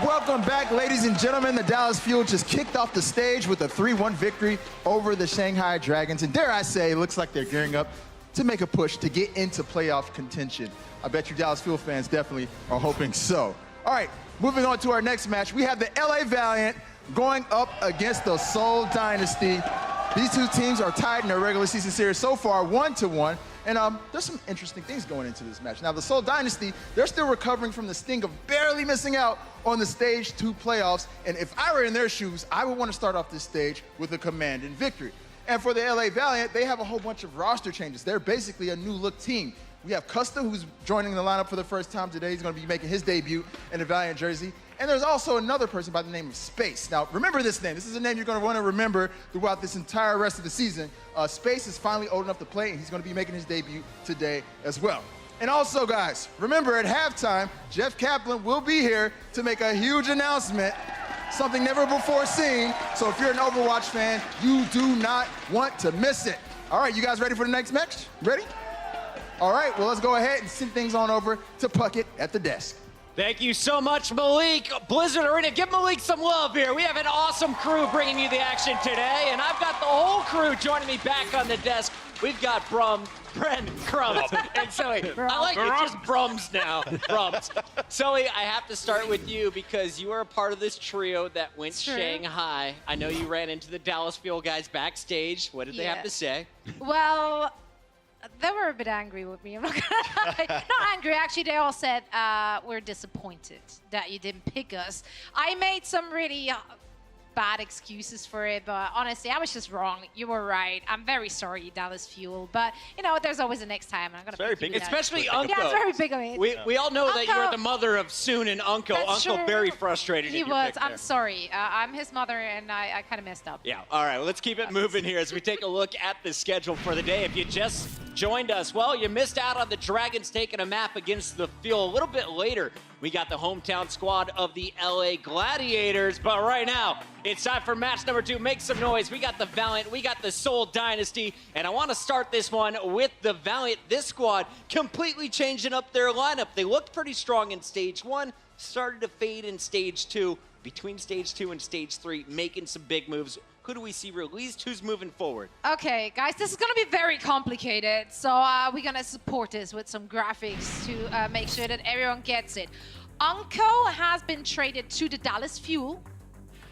Welcome back, ladies and gentlemen. The Dallas Fuel just kicked off the stage with a 3-1 victory over the Shanghai Dragons. And dare I say, it looks like they're gearing up to make a push to get into playoff contention. I bet you Dallas Fuel fans definitely are hoping so. All right, moving on to our next match. We have the LA Valiant going up against the Seoul Dynasty. These two teams are tied in their regular season series so far, 1-1. And there's some interesting things going into this match. Now, the Seoul Dynasty, they're still recovering from the sting of barely missing out on the Stage 2 playoffs. And if I were in their shoes, I would want to start off this stage with a commanding victory. And for the LA Valiant, they have a whole bunch of roster changes. They're basically a new-look team. We have Custa, who's joining the lineup for the first time today. He's going to be making his debut in the Valiant jersey. And there's also another person by the name of Space. Now, remember this name. This is a name you're going to want to remember throughout this entire rest of the season. Space is finally old enough to play, and he's going to be making his debut today as well. And also, guys, remember at halftime, Jeff Kaplan will be here to make a huge announcement, something never before seen. So if you're an Overwatch fan, you do not want to miss it. All right, you guys ready for the next match? Ready? All right, well, let's go ahead and send things on over to Puckett at the desk. Thank you so much, Malik. Blizzard Arena, give Malik some love here. We have an awesome crew bringing you the action today, and I've got the whole crew joining me back on the desk. We've got Bren, Crumbs, and Zoe. I like it, just Brums now, Brums. Zoe, I have to start with you because you are a part of this trio that went Shanghai. I know you ran into the Dallas Fuel guys backstage. What did they have to say? Well, they were a bit angry with me. I'm not gonna lie. Not angry, actually. They all said we're disappointed that you didn't pick us. I made some really bad excuses for it, but honestly, I was just wrong. You were right. I'm very sorry, Dallas Fuel, but you know, there's always a next time. I'm gonna very big, especially Unko. Yeah, it's very big of it. We all know that you're the mother of Soon and Unko. Unko very frustrated. He was. I'm sorry. I'm his mother, and I kind of messed up. Yeah. All right. Well, let's keep it moving here as we take a look at the schedule for the day. If you just joined us, well, you missed out on the Dragons taking a map against the Fuel a little bit later. We got the hometown squad of the LA Gladiators, but right now, it's time for match number 2. Make some noise. We got the Valiant, we got the Seoul Dynasty, and I want to start this one with the Valiant. This squad completely changing up their lineup. They looked pretty strong in Stage 1, started to fade in Stage 2. Between Stage 2 and Stage 3, making some big moves. Who do we see released? Who's moving forward? Okay, guys, this is going to be very complicated. So we're going to support this with some graphics to make sure that everyone gets it. Unko has been traded to the Dallas Fuel.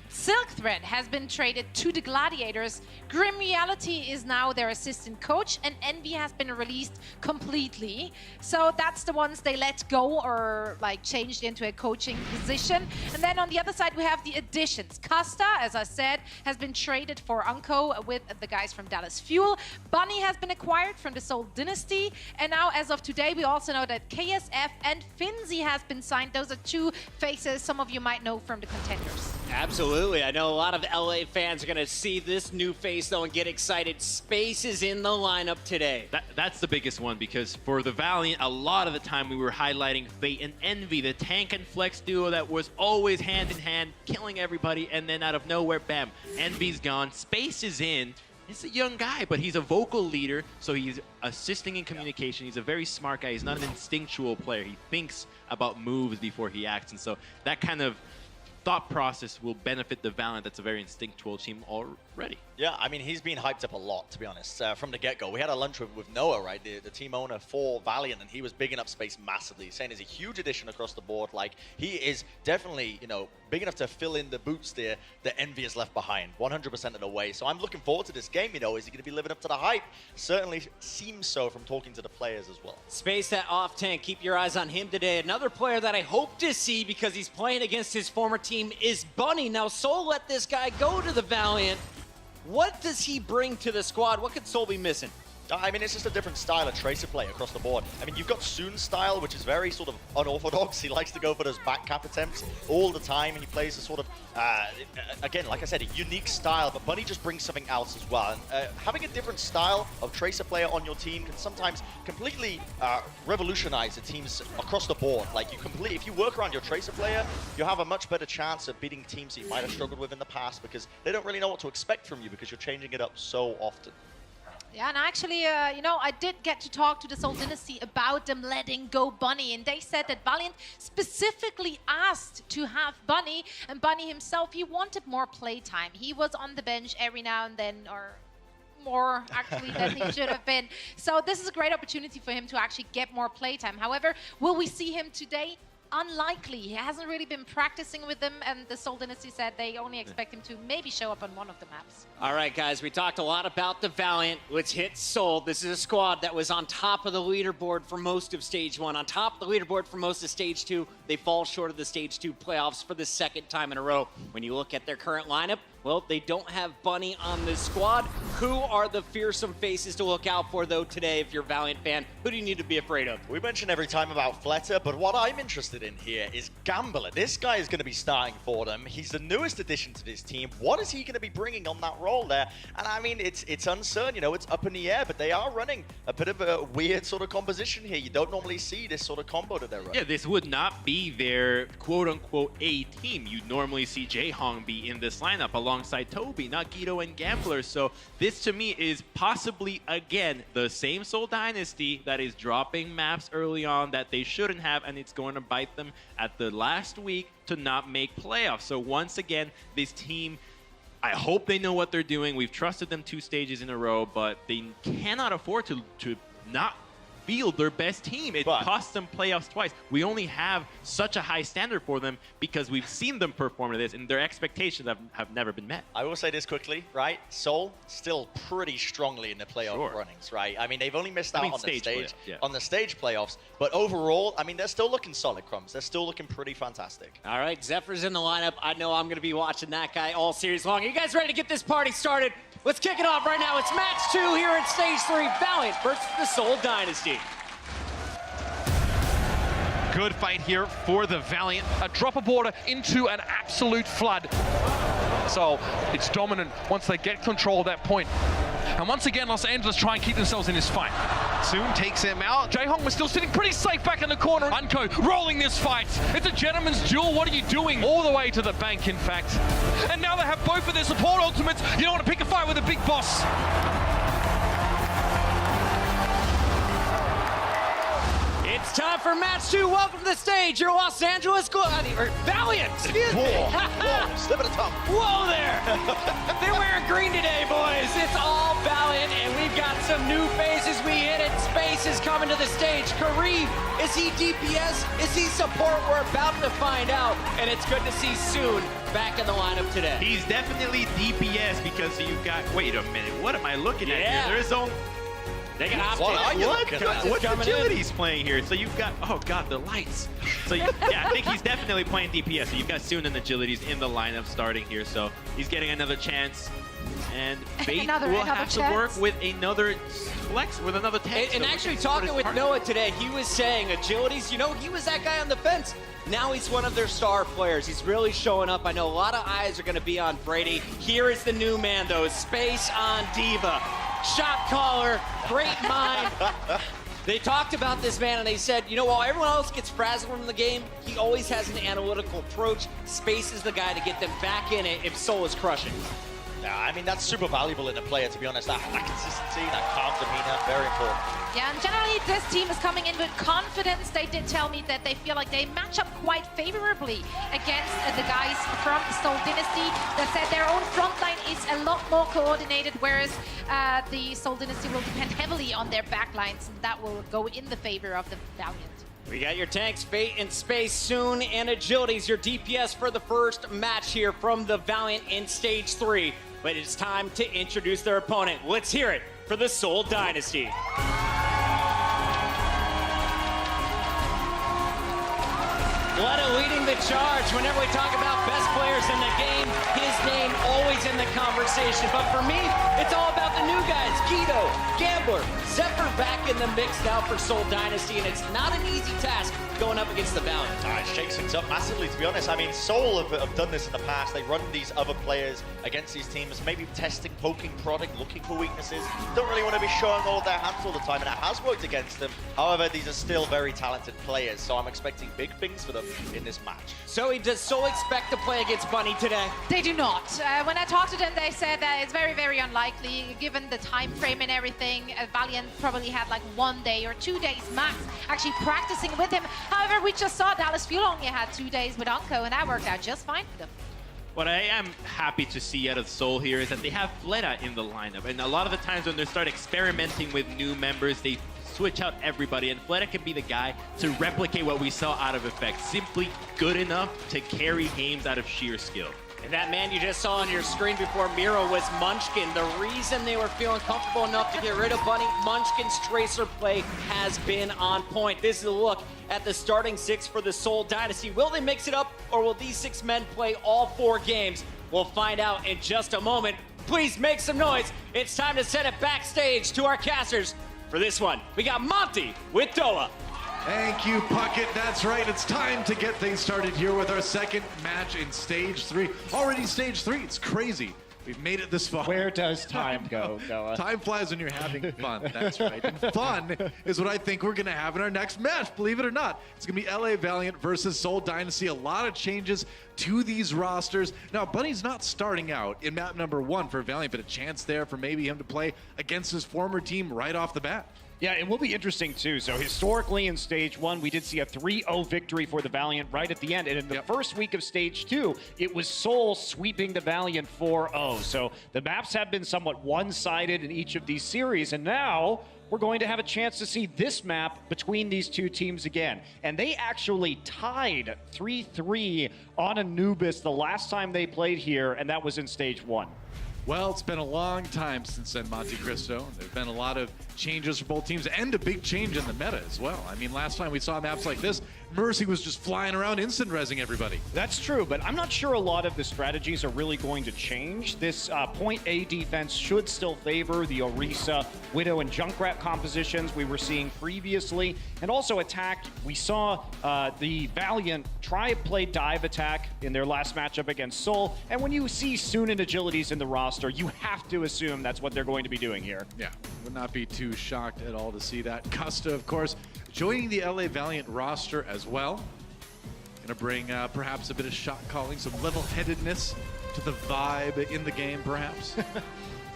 Silk Thread has been traded to the Gladiators. Grim Reality is now their assistant coach, and Envy has been released completely. So that's the ones they let go or like changed into a coaching position. And then on the other side, we have the additions. Custa, as I said, has been traded for Unko with the guys from Dallas Fuel. Bunny has been acquired from the Seoul Dynasty. And now, as of today, we also know that KSF and Finzi has been signed. Those are two faces some of you might know from the contenders. Absolutely. I know a lot of LA fans are going to see this new face, though, and get excited. Space is in the lineup today. That's the biggest one, because for the Valiant, a lot of the time we were highlighting Fate and Envy, the tank and flex duo that was always hand in hand, killing everybody, and then out of nowhere, bam, Envy's gone. Space is in. He's a young guy, but he's a vocal leader, so he's assisting in communication. He's a very smart guy. He's not an instinctual player. He thinks about moves before he acts, and so that kind of thought process will benefit the Valiant. That's a very instinctual team already. Yeah, I mean, he's been hyped up a lot, to be honest, from the get-go. We had a lunch with Noah, right, the team owner for Valiant, and he was bigging up Space massively, saying he's a huge addition across the board. Like, he is definitely, you know, big enough to fill in the boots there that Envy has left behind, 100% of the way. So I'm looking forward to this game, you know. Is he going to be living up to the hype? Certainly seems so from talking to the players as well. Space, that off tank, keep your eyes on him today. Another player that I hope to see because he's playing against his former team is Bunny. Now, Seoul let this guy go to the Valiant. What does he bring to the squad? What could Seoul be missing? I mean, it's just a different style of Tracer play across the board. I mean, you've got Soon's style, which is very sort of unorthodox. He likes to go for those back cap attempts all the time, and he plays a sort of, again, like I said, a unique style, but Bunny just brings something else as well. And having a different style of Tracer player on your team can sometimes completely revolutionize the teams across the board. Like, if you work around your Tracer player, you have a much better chance of beating teams that you might have struggled with in the past because they don't really know what to expect from you because you're changing it up so often. Yeah, and actually, you know, I did get to talk to the Seoul Dynasty about them letting go Bunny, and they said that Valiant specifically asked to have Bunny, and Bunny himself, he wanted more playtime. He was on the bench every now and then, or more actually than he should have been. So this is a great opportunity for him to actually get more playtime. However, will we see him today? Unlikely. He hasn't really been practicing with them, and the Seoul Dynasty said they only expect him to maybe show up on one of the maps. All right, guys, we talked a lot about the Valiant. Let's hit Seoul. This is a squad that was on top of the leaderboard for most of Stage 1, on top of the leaderboard for most of Stage 2. They fall short of the Stage 2 playoffs for the second time in a row. When you look at their current lineup, well, they don't have Bunny on this squad. Who are the fearsome faces to look out for, though, today, if you're a Valiant fan? Who do you need to be afraid of? We mention every time about Fletter, but what I'm interested in here is Gambler. This guy is going to be starting for them. He's the newest addition to this team. What is he going to be bringing on that role there? And I mean, it's uncertain, you know, it's up in the air, but they are running a bit of a weird sort of composition here. You don't normally see this sort of combo that they're running. Yeah, this would not be their quote-unquote A team. You'd normally see Jaehong be in this lineup alongside Toby, not Guido and Gambler. So this, to me, is possibly, again, the same Seoul Dynasty that is dropping maps early on that they shouldn't have, and it's going to bite them at the last week to not make playoffs. So once again, this team, I hope they know what they're doing. We've trusted them 2 stages in a row, but they cannot afford to not field their best team. It cost them playoffs twice. We only have such a high standard for them because we've seen them perform to this, and their expectations have never been met. I will say this quickly, right? Seoul still pretty strongly in the playoff runnings, right? I mean, they've only missed out on the stage playoffs, but overall, I mean, they're still looking solid, Crumbs. They're still looking pretty fantastic. All right, Zephyr's in the lineup. I know I'm going to be watching that guy all series long. Are you guys ready to get this party started? Let's kick it off right now. It's match 2 here at Stage 3, Valiant versus the Seoul Dynasty. Good fight here for the Valiant. A drop of water into an absolute flood. So it's dominant once they get control of that point. And once again, Los Angeles try and keep themselves in this fight. Soon takes him out. Jaehong was still sitting pretty safe back in the corner. Unco rolling this fight. It's a gentleman's duel. What are you doing? All the way to the bank, in fact. And now they have both of their support ultimates. You don't want to pick a fight with a big boss. It's time for match 2. Welcome to the stage, your Los Angeles Valiant. Excuse me. Whoa, slip of the tongue. Whoa there. They're wearing green today, boys. It's all Valiant, and we've got some new faces. We hit it. Space is coming to the stage. Kareem, is he DPS? Is he support? We're about to find out, and it's good to see Soon back in the lineup today. He's definitely DPS because you've got, wait a minute, what am I looking at here? There's only... They can opt What agility he's playing here? So you've got, oh god, the lights. So yeah, I think he's definitely playing DPS. So you've got Soon and Agilities in the lineup starting here. So he's getting another chance. And Fate will have to work with another flex, with another tank. And actually talking with Noah today, he was saying Agilities, you know, he was that guy on the fence. Now he's one of their star players. He's really showing up. I know a lot of eyes are going to be on Brady. Here is the new man, though. Space on Diva. Shot caller, great mind. They talked about this man and they said, you know, while everyone else gets frazzled in the game, he always has an analytical approach. Space is the guy to get them back in it if Seoul is crushing. Yeah, I mean, that's super valuable in a player, to be honest. That consistency, that calm demeanor, very important. Yeah, and generally this team is coming in with confidence. They did tell me that they feel like they match up quite favorably against the guys from Seoul Dynasty. They said their own front line is a lot more coordinated, whereas the Seoul Dynasty will depend heavily on their backlines, and that will go in the favor of the Valiant. We got your tanks, Fate and Space, Soon, and Agilities, your DPS for the first match here from the Valiant in Stage 3. But it's time to introduce their opponent. Let's hear it for the Seoul Dynasty. Letta leading the charge. Whenever we talk about best players in the game, his name always in the conversation. But for me, it's all about the new guys. Guido, Gambler, Zephyr back in the mix now for Seoul Dynasty, and it's not an easy task going up against the Valiant. It shakes things up massively, to be honest. I mean, Seoul have done this in the past. They run these other players against these teams, maybe testing, poking product, looking for weaknesses. Don't really want to be showing all of their hands all the time, and it has worked against them. However, these are still very talented players, so I'm expecting big things for them in this match. Zoe, does Soul expect to play against Bunny today? They do not. When I talked to them, they said that it's very, very unlikely, given the time frame and everything. Valiant probably had like 1 day or 2 days max actually practicing with him. However, we just saw Dallas Fuel only had 2 days with Unco, and that worked out just fine for them. What I am happy to see out of Seoul here is that they have Fleta in the lineup. And a lot of the times when they start experimenting with new members, they switch out everybody. And Fleta can be the guy to replicate what we saw out of Effect. Simply good enough to carry games out of sheer skill. And that man you just saw on your screen before Miro was Munchkin. The reason they were feeling comfortable enough to get rid of Bunny, Munchkin's Tracer play has been on point. This is a look at the starting 6 for the Seoul Dynasty. Will they mix it up, or will these 6 men play all 4 games? We'll find out in just a moment. Please make some noise. It's time to send it backstage to our casters. For this one, we got Monty with Doa. Thank you, Puckett. That's right. It's time to get things started here with our second match in Stage 3. Already Stage 3. It's crazy. We've made it this far. Where does time go, Noah? Time flies when you're having fun. That's right. And fun is what I think we're going to have in our next match, believe it or not. It's going to be LA Valiant versus Seoul Dynasty. A lot of changes to these rosters. Now, Bunny's not starting out in map number 1 for Valiant, but a chance there for maybe him to play against his former team right off the bat. Yeah, it will be interesting too. So historically in Stage 1, we did see a 3-0 victory for the Valiant right at the end. And in the first week of Stage 2, it was Seoul sweeping the Valiant 4-0. So the maps have been somewhat one-sided in each of these series. And now we're going to have a chance to see this map between these two teams again. And they actually tied 3-3 on Anubis the last time they played here, and that was in Stage 1. Well, it's been a long time since then, Monte Cristo. There have been a lot of changes for both teams and a big change in the meta as well. I mean, last time we saw maps like this, Mercy was just flying around instant rezzing everybody. That's true, but I'm not sure a lot of the strategies are really going to change. This point A defense should still favor the Orisa, Widow, and Junkrat compositions we were seeing previously. And also attack, we saw the Valiant try to play dive attack in their last matchup against Seoul. And when you see Soon and Agilities in the roster, you have to assume that's what they're going to be doing here. Yeah, would not be too shocked at all to see that. Custa, of course, joining the LA Valiant roster as well. Gonna bring perhaps a bit of shot calling, some level-headedness to the vibe in the game, perhaps.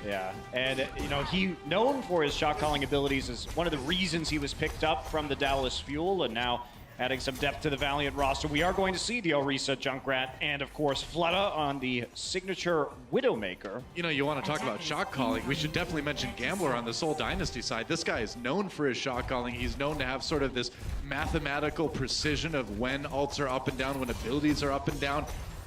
Yeah, and you know, he known for his shot calling abilities is one of the reasons he was picked up from the Dallas Fuel, and now adding some depth to the Valiant roster. We are going to see the Orisa, Junkrat, and of course Fleta on the signature Widowmaker. You know, you want to talk about shot calling, we should definitely mention Gambler on the Seoul Dynasty side. This guy is known for his shot calling. He's known to have sort of this mathematical precision of when ults are up and down, when abilities are up and down.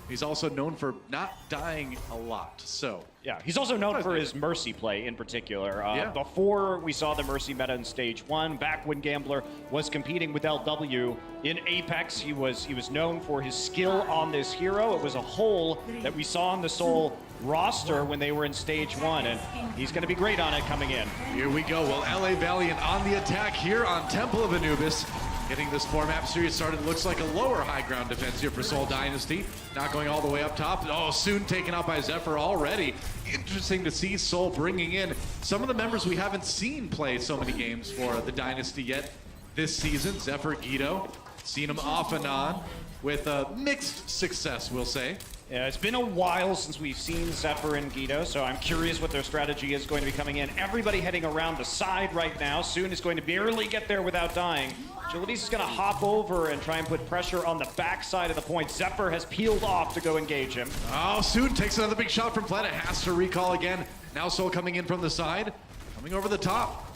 He's also known for not dying a lot, so. Yeah, he's also known for his Mercy play in particular. Before we saw the Mercy meta in Stage 1, back when Gambler was competing with LW in Apex, he was known for his skill on this hero. It was a hole that we saw on the Seoul roster when they were in Stage 1, and he's going to be great on it coming in. Here we go. Well, LA Valiant on the attack here on Temple of Anubis. Getting this 4-map series started, looks like a lower high ground defense here for Seoul Dynasty. Not going all the way up top. Oh, Soon taken out by Zephyr already. Interesting to see Seoul bringing in some of the members we haven't seen play so many games for the Dynasty yet this season. Zephyr, Guido, seen him off and on with mixed success, we'll say. Yeah, it's been a while since we've seen Zephyr and Guido, so I'm curious what their strategy is going to be coming in. Everybody heading around the side right now. Soon is going to barely get there without dying. Agilities is going to hop over and try and put pressure on the back side of the point. Zephyr has peeled off to go engage him. Oh, Soon takes another big shot from Fleta. Has to recall again. Now Seoul coming in from the side. Coming over the top.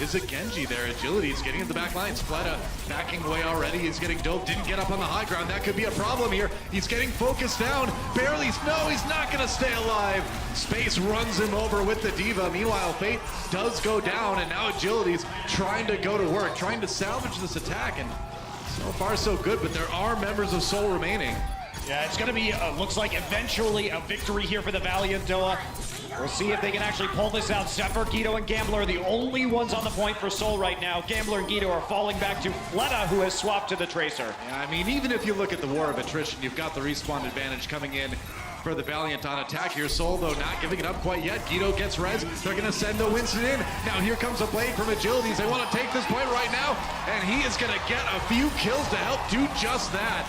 Is it Genji there? Agility's getting in the back lines. Fleta backing away already. He's getting dope. Didn't get up on the high ground. That could be a problem here. He's getting focused down. Barely. No, he's not going to stay alive. Space runs him over with the Diva. Meanwhile, Fate does go down, and now Agility's trying to go to work, trying to salvage this attack, and so far so good, but there are members of Seoul remaining. Yeah, it's going to be, looks like eventually a victory here for the Valiant, Doa. We'll see if they can actually pull this out. Zephyr, Guido, and Gambler are the only ones on the point for Seoul right now. Gambler and Guido are falling back to Fleta, who has swapped to the Tracer. Yeah, I mean, even if you look at the war of attrition, you've got the respawn advantage coming in for the Valiant on attack here. Soul, though, not giving it up quite yet. Guido gets res. They're going to send the Winston in. Now here comes a blade from Agilities. They want to take this point right now, and he is going to get a few kills to help do just that.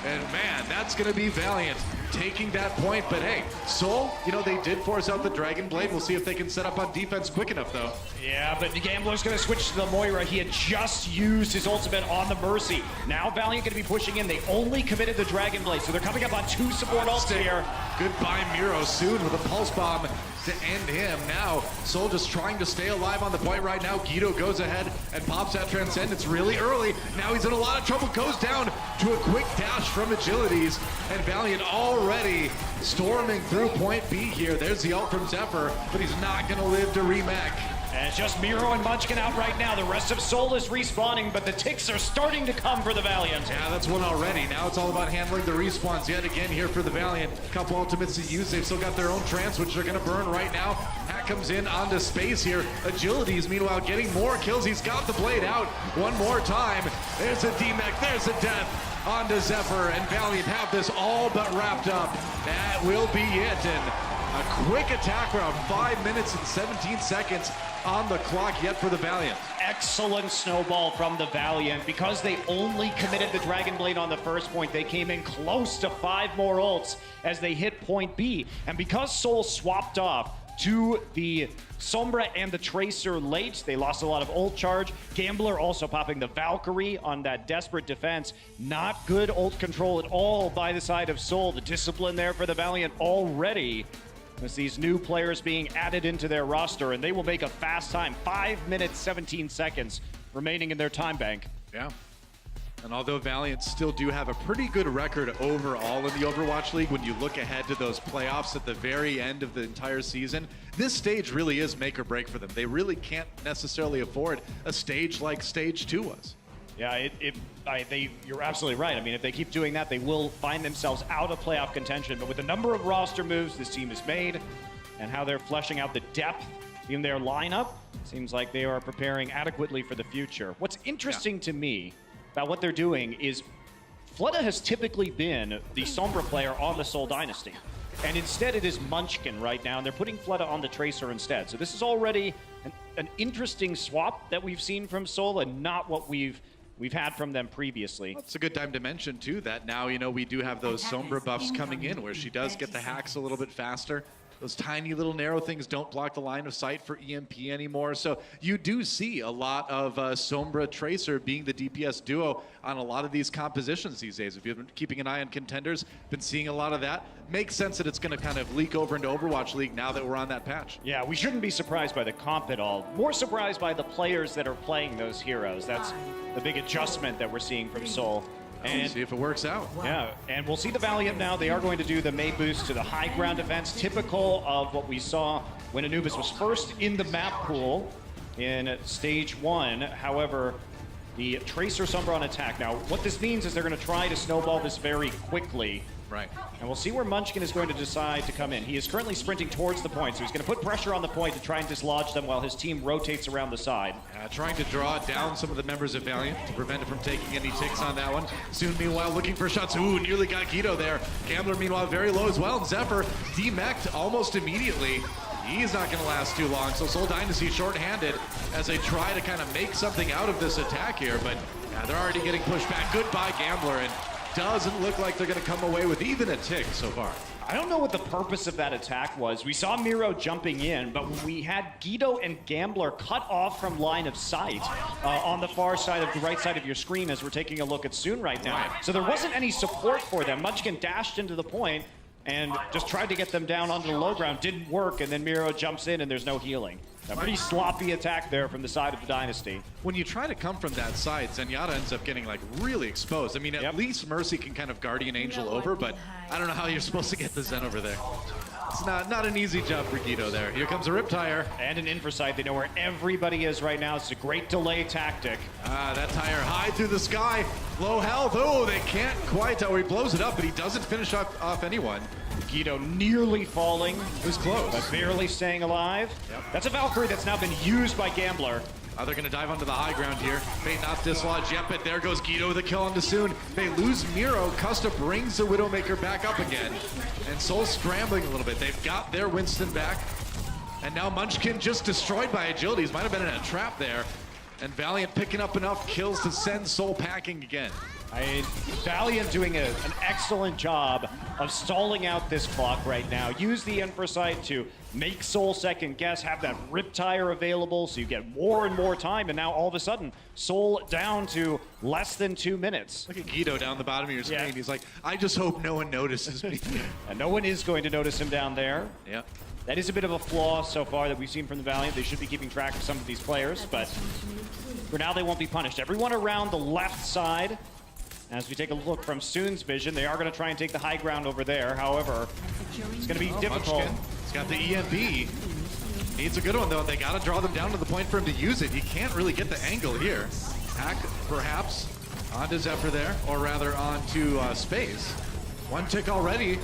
And man, that's going to be Valiant taking that point. But hey, Soul, you know, they did force out the Dragon Blade. We'll see if they can set up on defense quick enough, though. Yeah, but the Gambler's going to switch to the Moira. He had just used his ultimate on the Mercy. Now Valiant going to be pushing in. They only committed the Dragon Blade, so they're coming up on 2 support ults here. Goodbye, Miro, soon with a Pulse Bomb to end him. Now, Soul just trying to stay alive on the point right now. Guido goes ahead and pops that Transcendence really early. Now he's in a lot of trouble, goes down to a quick dash from Agilities, and Valiant already storming through point B here. There's the ult from Zephyr, but he's not gonna live to remake. And it's just Miro and Munchkin out right now. The rest of Soul is respawning, but the ticks are starting to come for the Valiant. Yeah, that's one already. Now it's all about handling the respawns yet again here for the Valiant. Couple ultimates to use. They've still got their own trance, which they're going to burn right now. Hack comes in onto space here. Agilities, meanwhile, getting more kills. He's got the blade out one more time. There's a D-Mech. There's a death onto Zephyr, and Valiant have this all but wrapped up. That will be it. And a quick attack round, 5 minutes and 17 seconds on the clock yet for the Valiant. Excellent snowball from the Valiant. Because they only committed the Dragon Blade on the first point, they came in close to 5 more ults as they hit point B. And because Soul swapped off to the Sombra and the Tracer late, they lost a lot of ult charge. Gambler also popping the Valkyrie on that desperate defense. Not good ult control at all by the side of Soul. The discipline there for the Valiant already, as these new players being added into their roster, and they will make a fast time. 5 minutes, 17 seconds remaining in their time bank. Yeah. And although Valiant still do have a pretty good record overall in the Overwatch League, when you look ahead to those playoffs at the very end of the entire season, this stage really is make or break for them. They really can't necessarily afford a stage like Stage 2 was. Yeah, you're absolutely right. I mean, if they keep doing that, they will find themselves out of playoff contention. But with the number of roster moves this team has made and how they're fleshing out the depth in their lineup, seems like they are preparing adequately for the future. What's interesting to me about what they're doing is Fleta has typically been the Sombra player on the Soul Dynasty. And instead it is Munchkin right now, and they're putting Fleta on the Tracer instead. So this is already an interesting swap that we've seen from Soul, and not what we've had from them previously. It's a good time to mention, too, that now, you know, we do have those Sombra buffs coming in where she does get the hacks a little bit faster. Those tiny little narrow things don't block the line of sight for EMP anymore. So you do see a lot of Sombra Tracer being the DPS duo on a lot of these compositions these days. If you've been keeping an eye on contenders, been seeing a lot of that. Makes sense that it's going to kind of leak over into Overwatch League now that we're on that patch. Yeah, we shouldn't be surprised by the comp at all. More surprised by the players that are playing those heroes. That's the big adjustment that we're seeing from Soul. And see if it works out. Yeah, and we'll see the Valiant now. They are going to do the May boost to the high ground defense, typical of what we saw when Anubis was first in the map pool in Stage 1. However, the Tracer Sombra on attack. Now, what this means is they're going to try to snowball this very quickly. Right. And we'll see where Munchkin is going to decide to come in. He is currently sprinting towards the point, so he's going to put pressure on the point to try and dislodge them while his team rotates around the side. Trying to draw down some of the members of Valiant to prevent it from taking any ticks on that one. Soon, meanwhile, looking for shots. Ooh, nearly got Guido there. Gambler, meanwhile, very low as well. And Zephyr demeched almost immediately. He's not going to last too long. So Soul Dynasty short-handed as they try to kind of make something out of this attack here. But yeah, they're already getting pushed back. Goodbye, Gambler. And doesn't look like they're going to come away with even a tick so far. I don't know what the purpose of that attack was. We saw Miro jumping in, but we had Guido and Gambler cut off from line of sight on the far side of the right side of your screen as we're taking a look at Soon right now. So there wasn't any support for them. Munchkin dashed into the point and just tried to get them down onto the low ground. Didn't work, and then Miro jumps in and there's no healing. A pretty sloppy attack there from the side of the Dynasty. When you try to come from that side, Zenyatta ends up getting like really exposed. I mean, at least Mercy can kind of Guardian Angel over, but I don't know how you're supposed to get the Zen over there. It's not an easy job for Guido there. Here comes a Riptire. And an Infrasight. They know where everybody is right now. It's a great delay tactic. That tire high through the sky. Low health. Oh, they can't quite. He blows it up, but he doesn't finish off anyone. Guido nearly falling. It was close. But barely staying alive. That's a Valkyrie that's now been used by Gambler. They're going to dive onto the high ground here. Fate not dislodged yet, but there goes Guido with the kill onto Soon. They lose Miro. Custa brings the Widowmaker back up again. And Soul scrambling a little bit. They've got their Winston back. And now Munchkin just destroyed by Agilities. Might have been in a trap there. And Valiant picking up enough kills to send Soul packing again. Valiant doing an excellent job of stalling out this clock right now. Use the Infrasight to make Soul second guess, have that Riptire available so you get more and more time, and now all of a sudden, Soul down to less than 2 minutes. Look at Guido down the bottom of your screen. Yeah. He's like, I just hope no one notices me. And no one is going to notice him down there. Yeah. That is a bit of a flaw so far that we've seen from the Valiant. They should be keeping track of some of these players, but for now they won't be punished. Everyone around the left side. As we take a look from Soon's vision, they are going to try and take the high ground over there. However, it's going to be difficult. Munchkin. He's got the EMP. Needs a good one, though. They got to draw them down to the point for him to use it. He can't really get the angle here. Hack, perhaps, onto Zephyr there, or rather onto Space. One tick already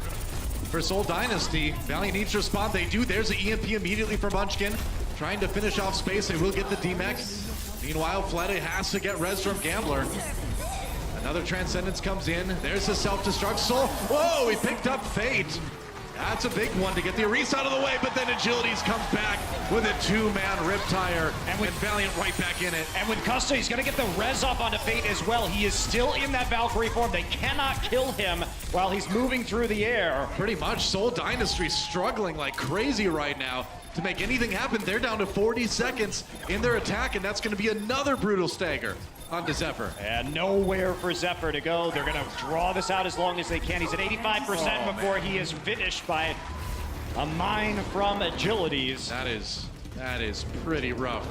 for Soul Dynasty. Valiant needs to respond. They do. There's the EMP immediately for Munchkin. Trying to finish off Space. They will get the DMEC. Meanwhile, Fleta has to get res from Gambler. Another Transcendence comes in. There's the self-destruct. Soul. Whoa, he picked up Fate. That's a big one to get the Erase out of the way, but then Agilities comes back with a two-man Riptire, and with Valiant right back in it. And with Custa, he's going to get the res off onto Fate as well. He is still in that Valkyrie form. They cannot kill him while he's moving through the air. Pretty much. Soul Dynasty struggling like crazy right now to make anything happen. They're down to 40 seconds in their attack, and that's going to be another brutal stagger onto Zephyr. And nowhere for Zephyr to go. They're going to draw this out as long as they can. He's at 85% before he is finished by a mine from Agilities. That is pretty rough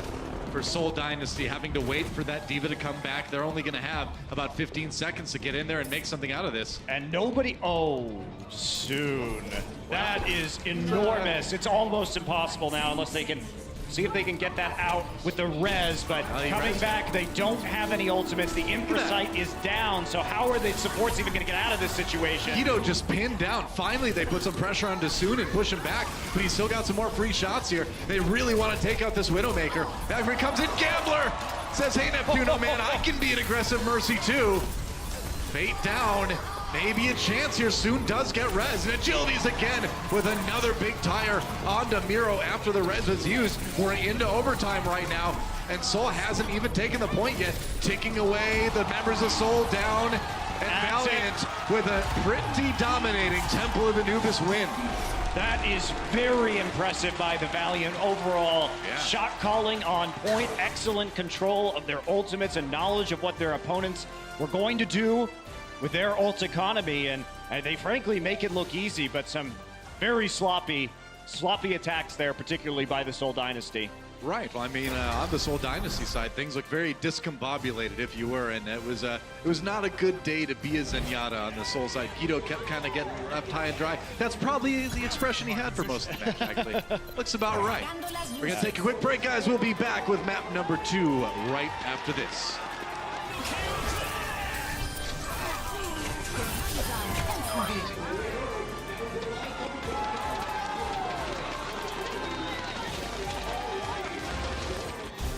for Soul Dynasty, having to wait for that Diva to come back. They're only going to have about 15 seconds to get in there and make something out of this. And nobody... Oh, Soon. That is enormous. It's almost impossible now unless they can see if they can get that out with the res, but coming back, they don't have any ultimates. The Infrasight is down, so how are the supports even going to get out of this situation? Guido just pinned down. Finally, they put some pressure on Soon and push him back, but he's still got some more free shots here. They really want to take out this Widowmaker. Valkyrie comes in, Gambler says, hey, Neptuno, man, I can be an aggressive Mercy too. Fate down. Maybe a chance here. Soon does get res. And Agilities again with another big tire onto Miro after the res was used. We're into overtime right now. And Soul hasn't even taken the point yet. Ticking away the members of Soul down. And Valiant with a pretty dominating Temple of Anubis win. That is very impressive by the Valiant overall. Yeah. Shot calling on point, excellent control of their ultimates and knowledge of what their opponents were going to do with their ult economy, and they frankly make it look easy, but some very sloppy attacks there, particularly by the Soul Dynasty. Right. Well, I mean, on the Soul Dynasty side, things look very discombobulated, if you were, and it was not a good day to be a Zenyatta on the Soul side. Guido kept kind of getting left high and dry. That's probably the expression he had for most of the match, actually. Looks about right. We're going to take a quick break, guys. We'll be back with map number 2 right after this.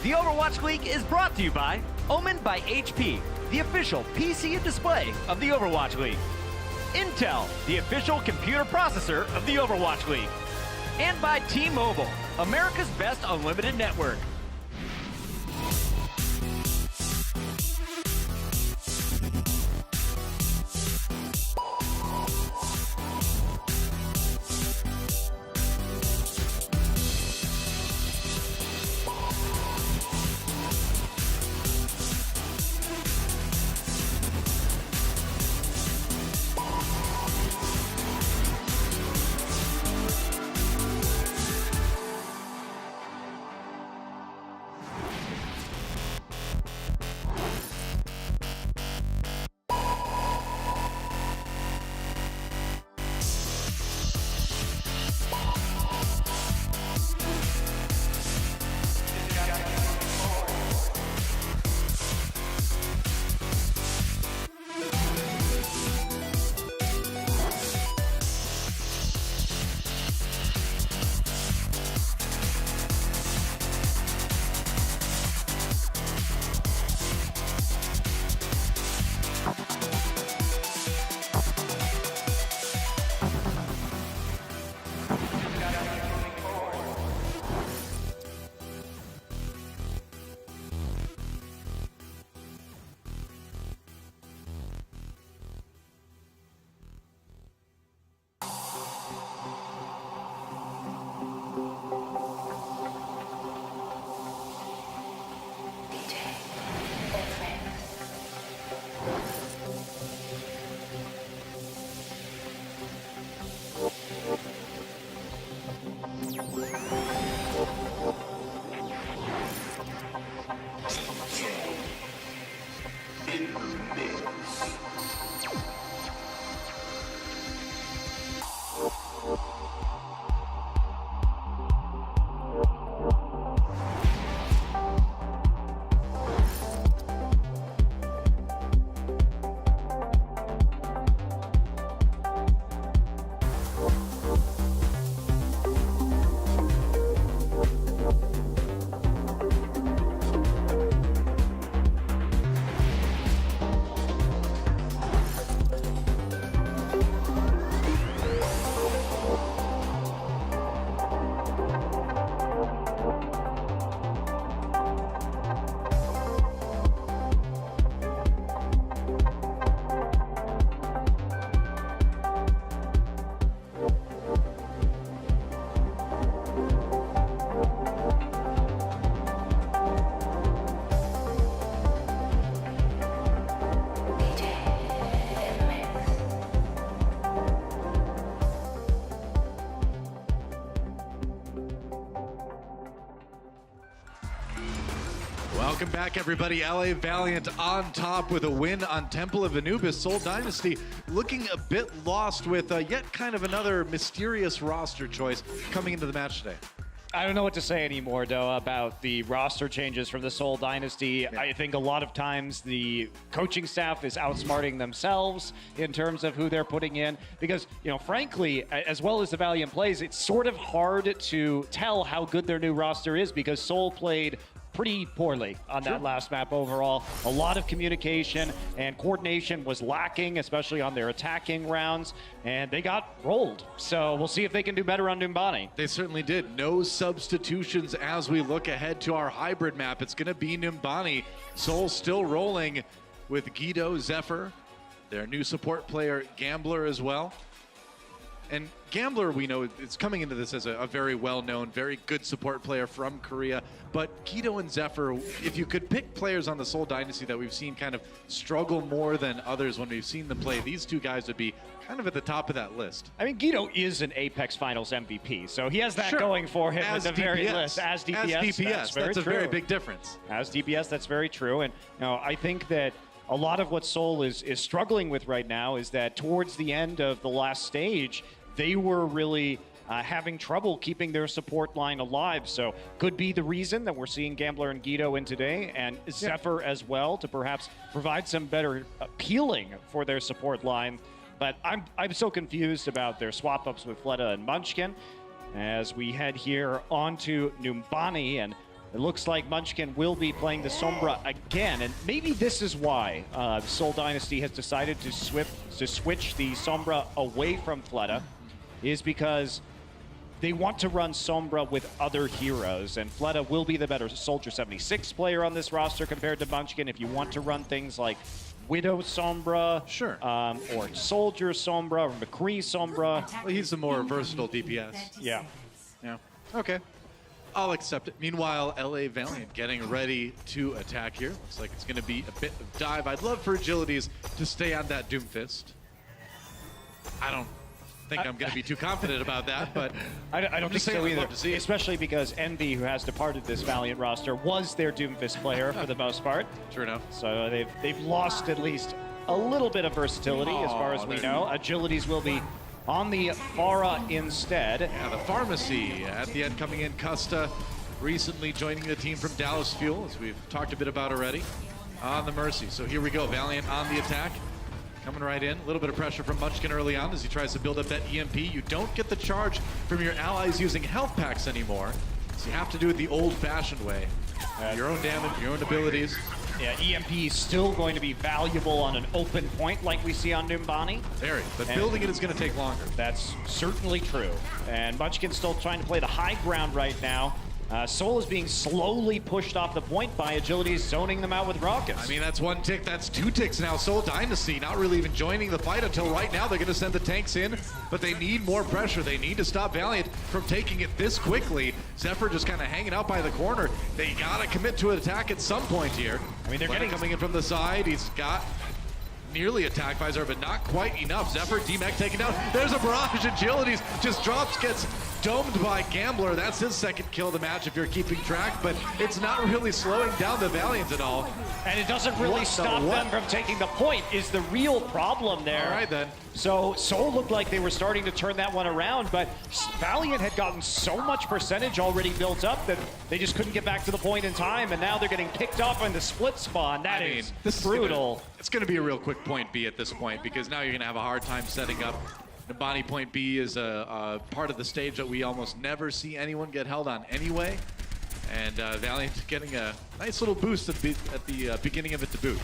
The Overwatch League is brought to you by Omen by HP, the official PC and display of the Overwatch League. Intel, the official computer processor of the Overwatch League. And by T-Mobile, America's best unlimited network. hit or miss. Welcome back, everybody. LA Valiant on top with a win on Temple of Anubis. Seoul Dynasty looking a bit lost with yet kind of another mysterious roster choice coming into the match today. I don't know what to say anymore, though, about the roster changes from the Seoul Dynasty. Yeah. I think a lot of times the coaching staff is outsmarting themselves in terms of who they're putting in. Because, you know, frankly, as well as the Valiant plays, it's sort of hard to tell how good their new roster is because Seoul played pretty poorly on that last map overall. A lot of communication and coordination was lacking, especially on their attacking rounds, and they got rolled. So we'll see if they can do better on Numbani. They certainly did. No substitutions as we look ahead to our hybrid map. It's going to be Numbani. Seoul still rolling with Guido, Zephyr, their new support player, Gambler as well. And Gambler, we know, is coming into this as a very well-known, very good support player from Korea. But Guido and Zephyr, if you could pick players on the Seoul Dynasty that we've seen kind of struggle more than others when we've seen them play, these two guys would be kind of at the top of that list. I mean, Guido is an Apex Finals MVP, so he has that going for him as at the very DPS. least. As DPS, as DPS, that's a true. very big difference. As DPS, that's very true. And you know, I think that a lot of what Seoul is struggling with right now is that towards the end of the last stage, they were really having trouble keeping their support line alive. So could be the reason that we're seeing Gambler and Guido in today, and Zephyr as well, to perhaps provide some better appealing for their support line. But I'm so confused about their swap-ups with Fleta and Munchkin as we head here onto Numbani, and it looks like Munchkin will be playing the Sombra again, and maybe this is why Seoul Dynasty has decided to switch the Sombra away from Fleta, is because they want to run Sombra with other heroes, and Fleta will be the better Soldier 76 player on this roster compared to Munchkin. If you want to run things like Widow Sombra, or Soldier Sombra, or McCree Sombra. Well, he's the more versatile DPS. Yeah. Yeah. Okay. I'll accept it. Meanwhile, LA Valiant getting ready to attack here. Looks like it's going to be a bit of dive. I'd love for Agilities to stay on that Doomfist. I don't think I'm going to be too confident about that, but I don't think so either. Especially because Envy, who has departed this Valiant roster, was their Doomfist player for the most part. True enough. So they've lost at least a little bit of versatility as far as we know. Agilities will be on the Pharah instead. Yeah, the Pharmacy at the end coming in. Custa recently joining the team from Dallas Fuel, as we've talked a bit about already, on the Mercy. So here we go, Valiant on the attack. Coming right in, a little bit of pressure from Munchkin early on as he tries to build up that EMP. You don't get the charge from your allies using health packs anymore, so you have to do it the old-fashioned way. Your own damage, your own abilities. Yeah, EMP is still going to be valuable on an open point like we see on Numbani. Very, but building it is going to take longer. That's certainly true. And Munchkin's still trying to play the high ground right now. Seoul is being slowly pushed off the point by Agilities, zoning them out with rockets. I mean, that's one tick, that's two ticks now. Seoul Dynasty not really even joining the fight until right now. They're going to send the tanks in, but they need more pressure. They need to stop Valiant from taking it this quickly. Zephyr just kind of hanging out by the corner. They got to commit to an attack at some point here. I mean, they're getting coming in from the side. He's got nearly attack visor, but not quite enough. Zephyr, D-Mech taken down. There's a barrage. Agilities just drops, gets domed by Gambler. That's his second kill of the match if you're keeping track, but it's not really slowing down the Valiant at all. And it doesn't really stop them from taking the point is the real problem there. All right, then. So Seoul looked like they were starting to turn that one around, but Valiant had gotten so much percentage already built up that they just couldn't get back to the point in time, and now they're getting picked up in the split spawn. That is brutal. It's going to be a real quick point B at this point, because now you're going to have a hard time setting up. Nabani point B is a part of the stage that we almost never see anyone get held on anyway. And Valiant getting a nice little boost at the beginning of it to boot.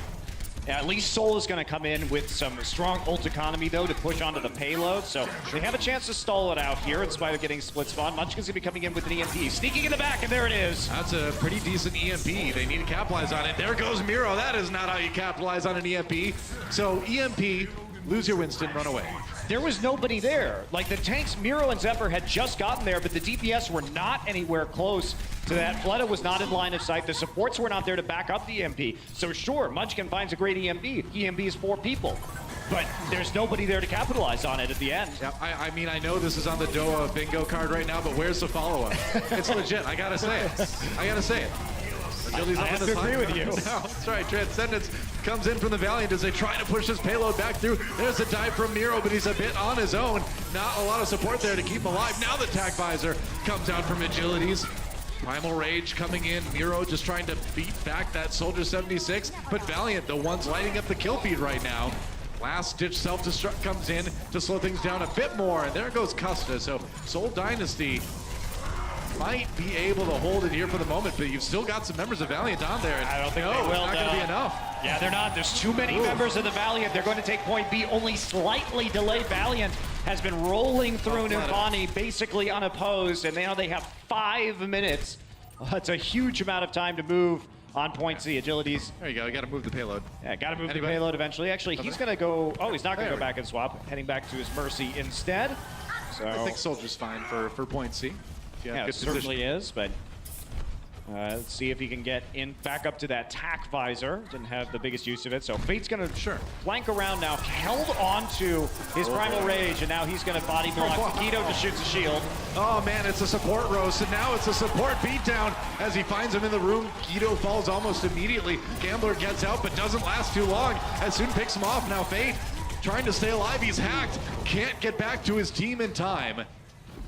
Yeah, at least Seoul is going to come in with some strong ult economy, though, to push onto the payload. So they have a chance to stall it out here in spite of getting split spawn. Munchkin's going to be coming in with an EMP. Sneaking in the back, and there it is. That's a pretty decent EMP. They need to capitalize on it. There goes Miro. That is not how you capitalize on an EMP. So EMP, lose your Winston, run away. There was nobody there. Like, the tanks, Miro and Zephyr had just gotten there, but the DPS were not anywhere close to that. Fleta was not in line of sight. The supports were not there to back up the EMP. So sure, Munchkin finds a great EMP. EMP is 4 people. But there's nobody there to capitalize on it at the end. Yeah, I mean, I know this is on the Doa bingo card right now, but where's the follow-up? It's legit. I gotta say it. I gotta say it. I have to agree with you. No, that's right. Transcendence comes in from the Valiant as they try to push his payload back through. There's a dive from Miro, but he's a bit on his own. Not a lot of support there to keep him alive. Now the tack visor comes out from Agilities. Primal Rage coming in. Miro just trying to beat back that Soldier 76, but Valiant, the ones lighting up the kill feed right now. Last-ditch self-destruct comes in to slow things down a bit more, and there goes Custa. So Seoul Dynasty might be able to hold it here for the moment, but you've still got some members of Valiant on there. I don't think they will. It's not going to be enough. Yeah, they're not. There's too many members of the Valiant. They're going to take point B. Only slightly delayed. Valiant has been rolling through Nirvani basically unopposed, and now they have 5 minutes. That's a huge amount of time to move on point C. Agilities. There you go. You got to move the payload. Yeah, got to move the payload eventually. Actually, he's going to go. Oh, he's not going to go back and swap. Heading back to his Mercy instead. So I think Soldier's fine for point C. Yeah, it certainly is, but let's see if he can get in back up to that tack visor. Didn't have the biggest use of it, so Fate's gonna flank around now, held onto his Primal Rage, and now he's gonna body block. Guido just shoots a shield. Oh man, it's a support roast, and now it's a support beatdown as he finds him in the room. Guido falls almost immediately. Gambler gets out, but doesn't last too long. As soon picks him off. Now Fate trying to stay alive. He's hacked. Can't get back to his team in time.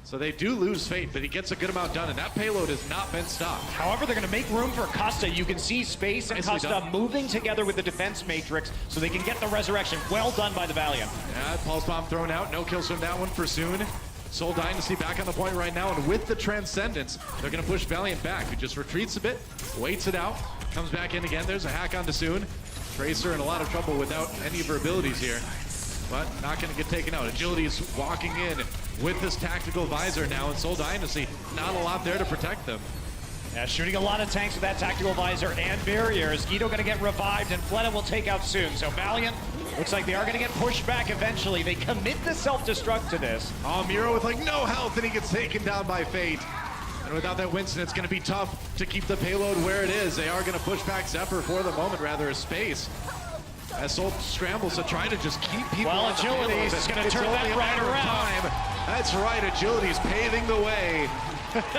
So they do lose Fate, but he gets a good amount done, and that payload has not been stopped. However, they're going to make room for Custa. You can see Space and Custa moving together with the defense matrix so they can get the resurrection. Well done by the Valiant. Yeah, Pulse Bomb thrown out. No kills from that one for Soon. Seoul Dynasty back on the point right now, and with the Transcendence, they're going to push Valiant back, who just retreats a bit, waits it out, comes back in again. There's a hack onto Soon. Tracer in a lot of trouble without any of her abilities here, but not going to get taken out. Agility is walking in with this tactical visor now, and Seoul Dynasty, not a lot there to protect them. Yeah, shooting a lot of tanks with that tactical visor and barriers. Guido going to get revived, and Fleta will take out soon. So Valiant, looks like they are going to get pushed back eventually. They commit the self-destruct to this. Oh, Miro with like no health, and he gets taken down by Fate. And without that Winston, it's going to be tough to keep the payload where it is. They are going to push back Zephyr for the moment, rather, as Space. As Seoul scrambles to try to just keep people on the payload. Agilities is going to turn that right around. That's right, Agility's paving the way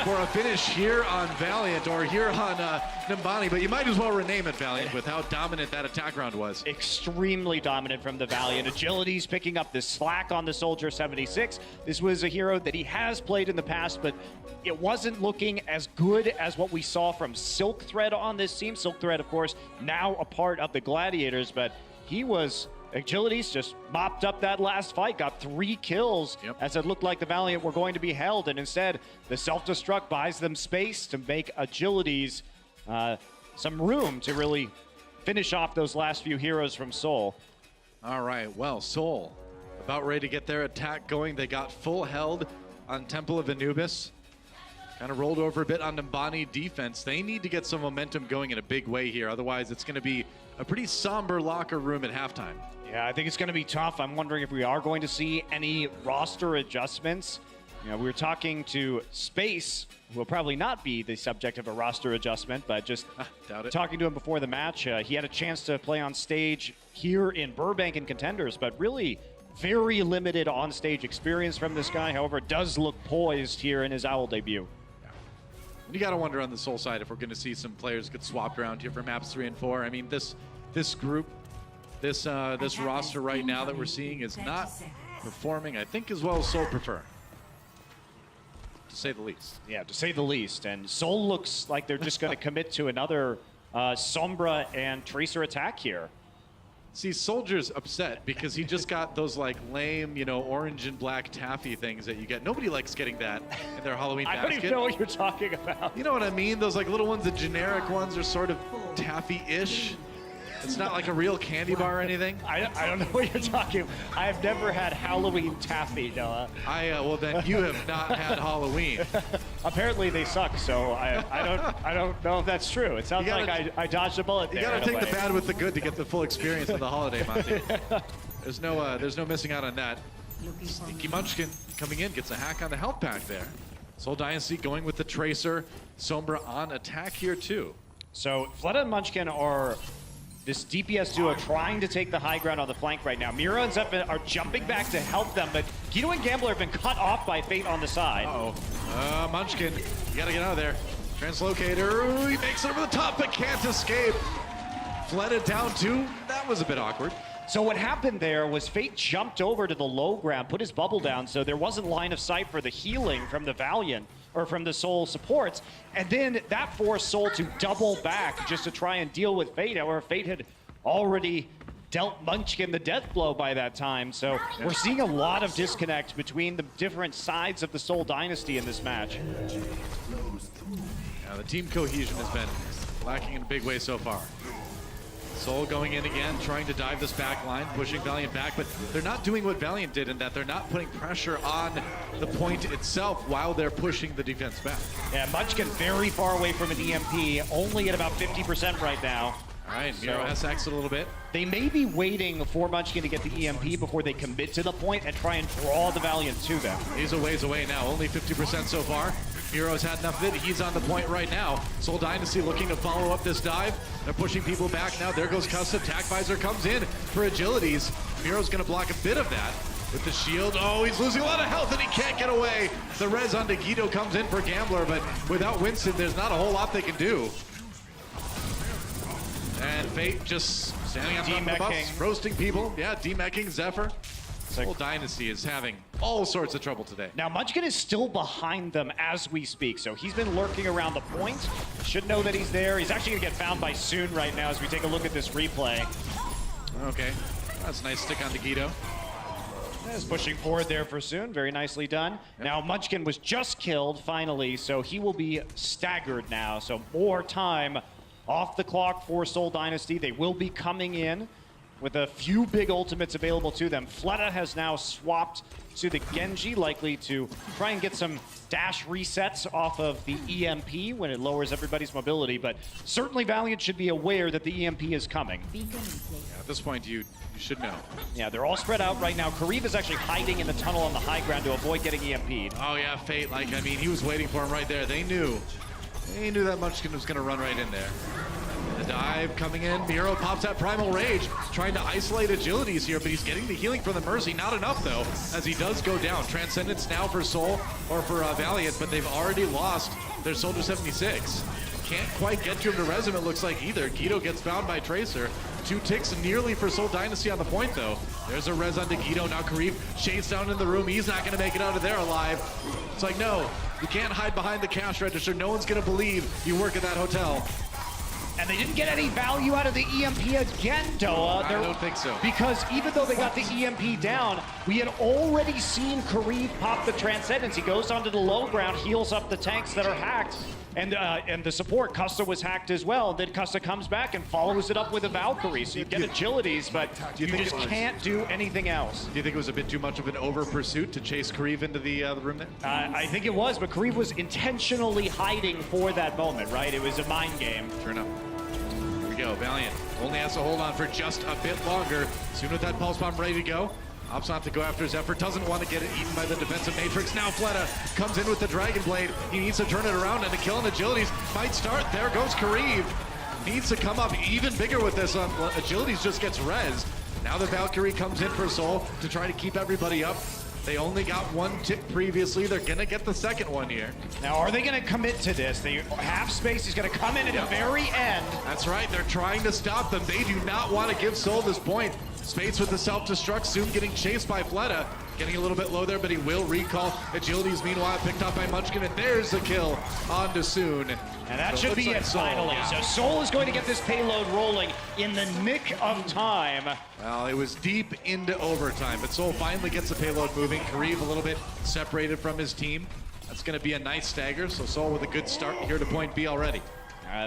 for a finish here on Valiant, or here on Nimbani, but you might as well rename it Valiant with how dominant that attack round was. Extremely dominant from the Valiant. Agility's picking up the slack on the Soldier 76. This was a hero that he has played in the past, but it wasn't looking as good as what we saw from Silk Thread on this team. Silk Thread, of course, now a part of the Gladiators, but he was... Agilities just mopped up that last fight, got 3 kills as it looked like the Valiant were going to be held, and instead the self-destruct buys them space to make Agilities some room to really finish off those last few heroes from Seoul. All right, well, Seoul about ready to get their attack going. They got full held on Temple of Anubis. Kind of rolled over a bit on Nimbani defense. They need to get some momentum going in a big way here. Otherwise, it's going to be a pretty somber locker room at halftime. Yeah, I think it's going to be tough. I'm wondering if we are going to see any roster adjustments. You know, we were talking to Space, who will probably not be the subject of a roster adjustment, but just talking to him before the match. He had a chance to play on stage here in Burbank in Contenders, but really very limited on-stage experience from this guy. However, does look poised here in his Owl debut. And you got to wonder on the Soul side if we're going to see some players get swapped around here for maps 3 and 4. I mean, this group, this roster right now that we're seeing is not performing, I think, as well as Soul prefer, to say the least. Yeah, to say the least. And Soul looks like they're just going to commit to another Sombra and Tracer attack here. See, Soldier's upset because he just got those like lame, you know, orange and black taffy things that you get. Nobody likes getting that in their Halloween basket. I don't even know what you're talking about. You know what I mean? Those like little ones, the generic ones are sort of taffy-ish. It's not like a real candy bar or anything. I don't know what you're talking about. I have never had Halloween taffy, Noah. Well then you have not had Halloween. Apparently they suck, so I don't know if that's true. It sounds like I dodged a bullet there. You gotta take the bad with the good to get the full experience of the holiday, Monty. There's no missing out on that. Sneaky Munchkin coming in, gets a hack on the health pack there. Soul Dynasty going with the Tracer. Sombra on attack here too. So Fleta and Munchkin are this DPS duo trying to take the high ground on the flank right now. Mira and Zephyr are jumping back to help them, but Guido and Gambler have been cut off by Fate on the side. Uh-oh. Munchkin, you gotta get out of there. Translocator, ooh, he makes it over the top, but can't escape. Fleta down too. That was a bit awkward. So what happened there was Fate jumped over to the low ground, put his bubble down, so there wasn't line of sight for the healing from the Valiant, or from the Soul supports, and then that forced Soul to double back just to try and deal with Fate. However, Fate had already dealt Munchkin the death blow by that time, so we're seeing a lot of disconnect between the different sides of the Soul Dynasty in this match. Now the team cohesion has been lacking in a big way so far. Soul going in again, trying to dive this back line, pushing Valiant back, but they're not doing what Valiant did in that they're not putting pressure on the point itself while they're pushing the defense back. Yeah, Munchkin very far away from an EMP, only at about 50% right now. All right, Miro has axed a little bit. They may be waiting for Munchkin to get the EMP before they commit to the point and try and draw the Valiant to them. He's a ways away now, only 50% so far. Miro's had enough of it. He's on the point right now. Soul Dynasty looking to follow up this dive. They're pushing people back now. There goes Custom. Tac Visor comes in for agilities. Miro's going to block a bit of that with the shield. Oh, he's losing a lot of health and he can't get away. The res onto Guido comes in for Gambler, but without Winston, there's not a whole lot they can do. And Fate just standing on top of the bus, roasting people. Yeah, demeching Zephyr. Soul Dynasty is having all sorts of trouble today. Now, Munchkin is still behind them as we speak, so he's been lurking around the point. Should know that he's there. He's actually going to get found by Soon right now as we take a look at this replay. Okay, that's a nice stick on to Guido. Is pushing forward there for Soon. Very nicely done. Yep. Now, Munchkin was just killed, finally, so he will be staggered now. So more time off the clock for Soul Dynasty. They will be coming in with a few big ultimates available to them. Fleta has now swapped to the Genji, likely to try and get some dash resets off of the EMP when it lowers everybody's mobility, but certainly Valiant should be aware that the EMP is coming. Yeah, at this point, you should know. Yeah, they're all spread out right now. Kariv is actually hiding in the tunnel on the high ground to avoid getting EMP'd. Oh yeah, Fate, like, I mean, he was waiting for him right there. They knew that Munchkin was gonna run right in there. The dive coming in, Miro pops that Primal Rage, trying to isolate agilities here, but he's getting the healing from the Mercy. Not enough though, as he does go down. Transcendence now for Soul, or for Valiant, but they've already lost their Soldier 76. Can't quite get to him to res him, it looks like either. Guido gets found by Tracer. 2 ticks nearly for Soul Dynasty on the point though. There's a res onto Guido, now Kariv shades down in the room. He's not gonna make it out of there alive. It's like, no, you can't hide behind the cash register. No one's gonna believe you work at that hotel. And they didn't get any value out of the EMP again, Doa. I don't think so. Because even though they got the EMP down, we had already seen Kariv pop the Transcendence. He goes onto the low ground, heals up the tanks that are hacked, and the support, Custa, was hacked as well. Then Custa comes back and follows it up with a Valkyrie. So you get agilities, but you just can't do anything else. Do you think it was a bit too much of an over pursuit to chase Kariv into the room there? I think it was, but Kariv was intentionally hiding for that moment, right? It was a mind game. Sure enough. Go. Valiant only has to hold on for just a bit longer. Soon with that pulse bomb ready to go. Opts not to go after Zephyr. Doesn't want to get it eaten by the defensive Matrix. Now Fleta comes in with the Dragon Blade. He needs to turn it around, and the kill and agilities might start. There goes Kariv. Needs to come up even bigger with this. Agilities just gets rezzed. Now the Valkyrie comes in for Soul to try to keep everybody up. They only got one tick previously. They're gonna get the second one here. Now, are they going to commit to this? They half space is going to come in at the very end. That's right, they're trying to stop them. They do not want to give Soul this point. Space with the self-destruct, soon getting chased by Fleta. Getting a little bit low there, but he will recall. Agility's meanwhile picked up by Munchkin, and there's the kill on to Soon. And that So should looks be like it Soul, finally. yeah. So Soul is going to get this payload rolling in the nick of time. Well, it was deep into overtime, but Soul finally gets the payload moving. Kareev a little bit separated from his team. That's going to be a nice stagger, so Soul with a good start here to point B already.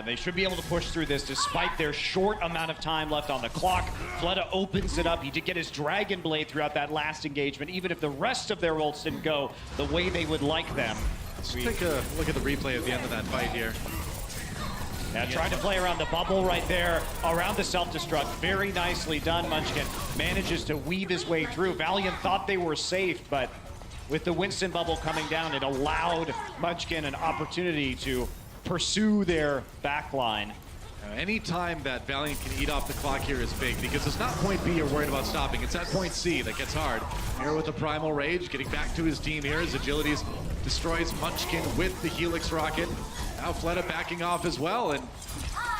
They should be able to push through this despite their short amount of time left on the clock. Fleta opens it up. He did get his Dragon Blade throughout that last engagement, even if the rest of their ults didn't go the way they would like them. Let's take a look at the replay at the end of that fight here. Now trying to play around the bubble right there, around the self-destruct. Very nicely done. Munchkin manages to weave his way through. Valiant thought they were safe, but with the Winston bubble coming down, it allowed Munchkin an opportunity to pursue their backline. Any time that Valiant can eat off the clock here is big, because it's not point B you're worried about stopping. It's at point C that gets hard. Here with the Primal Rage, getting back to his team here as Agilities destroys Munchkin with the Helix Rocket. Now Fleta backing off as well, and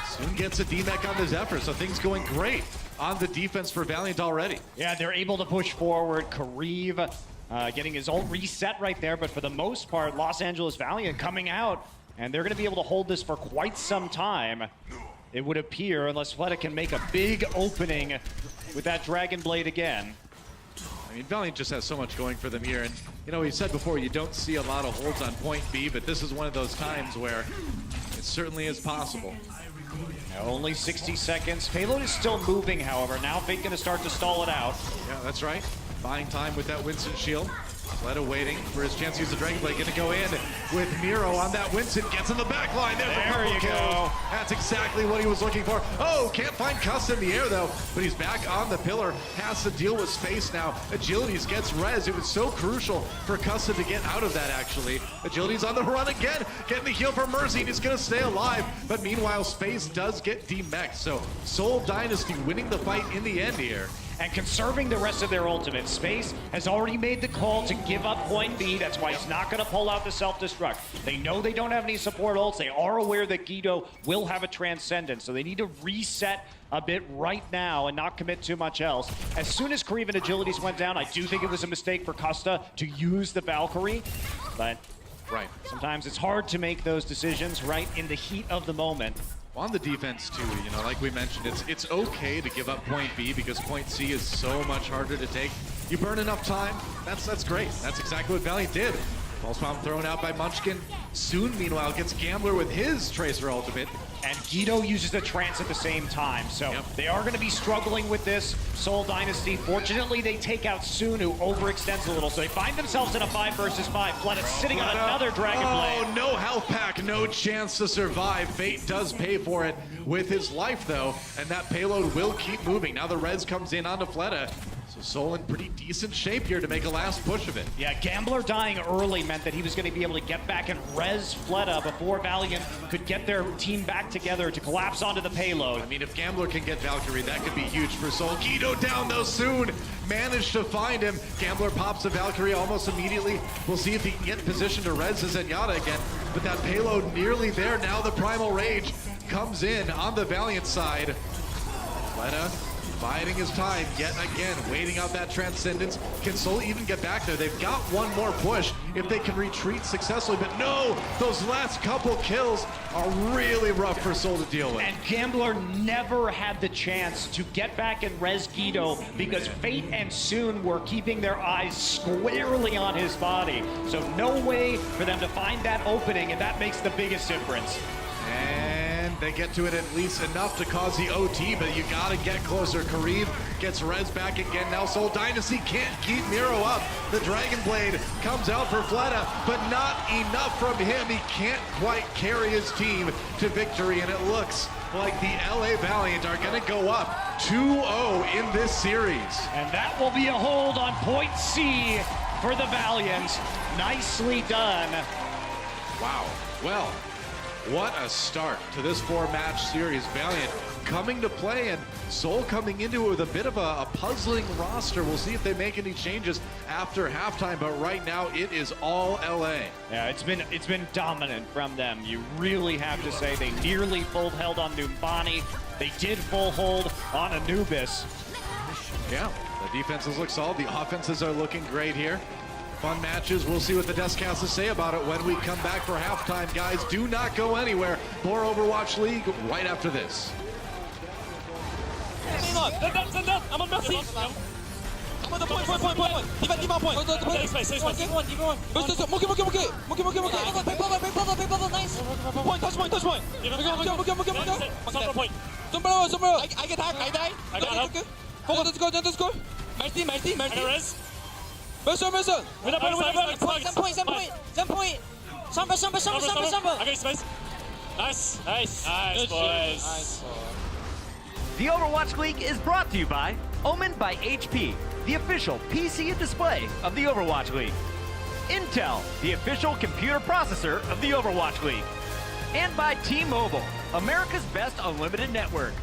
soon gets a D-Mech on the Zephyr, so things going great on the defense for Valiant already. Yeah, they're able to push forward. Kareev getting his ult reset right there, but for the most part, Los Angeles Valiant coming out, and they're going to be able to hold this for quite some time, it would appear, unless Fleta can make a big opening with that Dragon Blade again. I mean, Valiant just has so much going for them here, and you know, we said before, you don't see a lot of holds on point B, but this is one of those times where it certainly is possible. Now, only 60 seconds. Payload is still moving, however. Now Fate going to start to stall it out. Yeah, that's right. Buying time with that Winston shield. Fleta waiting for his chance to use the Dragon Blade. Gonna go in with Miro on that Winston. Gets in the back line. There's a There couple you kills. go. That's exactly what he was looking for. Oh, can't find Cuss in the air though. But he's back on the pillar. Has to deal with space now. Agilities gets res. It was so crucial for Cuss to get out of that actually. Agilities on the run again. Getting the heal for Mercy. And he's gonna stay alive. But meanwhile, space does get demexed. So Soul Dynasty winning the fight in the end here. And conserving the rest of their ultimate. Space has already made the call to give up point B. That's why he's not going to pull out the self-destruct. They know they don't have any support ults. They are aware that Guido will have a Transcendence. So they need to reset a bit right now and not commit too much else. As soon as Kareev and Agilities went down, I do think it was a mistake for Costa to use the Valkyrie. But Right. sometimes it's hard to make those decisions right in the heat of the moment. On the defense too, you know, like we mentioned, it's okay to give up point B because point C is so much harder to take. You burn enough time, that's great. That's exactly what Valiant did. Pulse bomb thrown out by Munchkin. Soon, meanwhile, gets Gambler with his Tracer ultimate. And Guido uses the trance at the same time. So they are going to be struggling with this. Soul Dynasty, fortunately, they take out Soon, who overextends a little. So they find themselves in a 5 versus 5. Fleta sitting on another Dragon Blade. Oh, no health pack, no chance to survive. Fate does pay for it with his life, though. And that payload will keep moving. Now the res comes in onto Fleta. So Soul in pretty decent shape here to make a last push of it. Yeah, Gambler dying early meant that he was going to be able to get back and res Fleta before Valiant could get their team back together to collapse onto the payload. I mean, if Gambler can get Valkyrie, that could be huge for Soul. Guido down though soon. Managed to find him. Gambler pops the Valkyrie almost immediately. We'll see if he can get in position to res the Zenyatta again. But that payload nearly there. Now the Primal Rage comes in on the Valiant side. Fleta biding his time yet again, waiting out that Transcendence. Can Soul even get back there? They've got one more push if they can retreat successfully, but no, those last couple kills are really rough for Soul to deal with. And Gambler never had the chance to get back and res Guido because Fate and Soon were keeping their eyes squarely on his body. So no way for them to find that opening, and that makes the biggest difference. And they get to it at least enough to cause the OT, but you gotta get closer. Kareev gets res back again. Now Soul Dynasty can't keep Miro up. The Dragon Blade comes out for Fleta, but not enough from him. He can't quite carry his team to victory, and it looks like the LA Valiant are gonna go up 2-0 in this series. And that will be a hold on point C for the Valiant. Nicely done. Wow. Well, what a start to this 4-match series. Valiant coming to play, and Seoul coming into it with a bit of a puzzling roster. We'll see if they make any changes after halftime, but right now it is all LA. Yeah, it's been dominant from them. You really have to say they nearly full held on Numbani. They did full hold on Anubis. Yeah, the defenses look solid. The offenses are looking great here. Fun matches. We'll see what the Deskcasters say about it when we come back for halftime. Guys, do not go anywhere. More Overwatch League right after this. Nice, boys. The Overwatch League is brought to you by Omen by HP, the official PC and display of the Overwatch League. Intel, the official computer processor of the Overwatch League. And by T-Mobile, America's best unlimited network.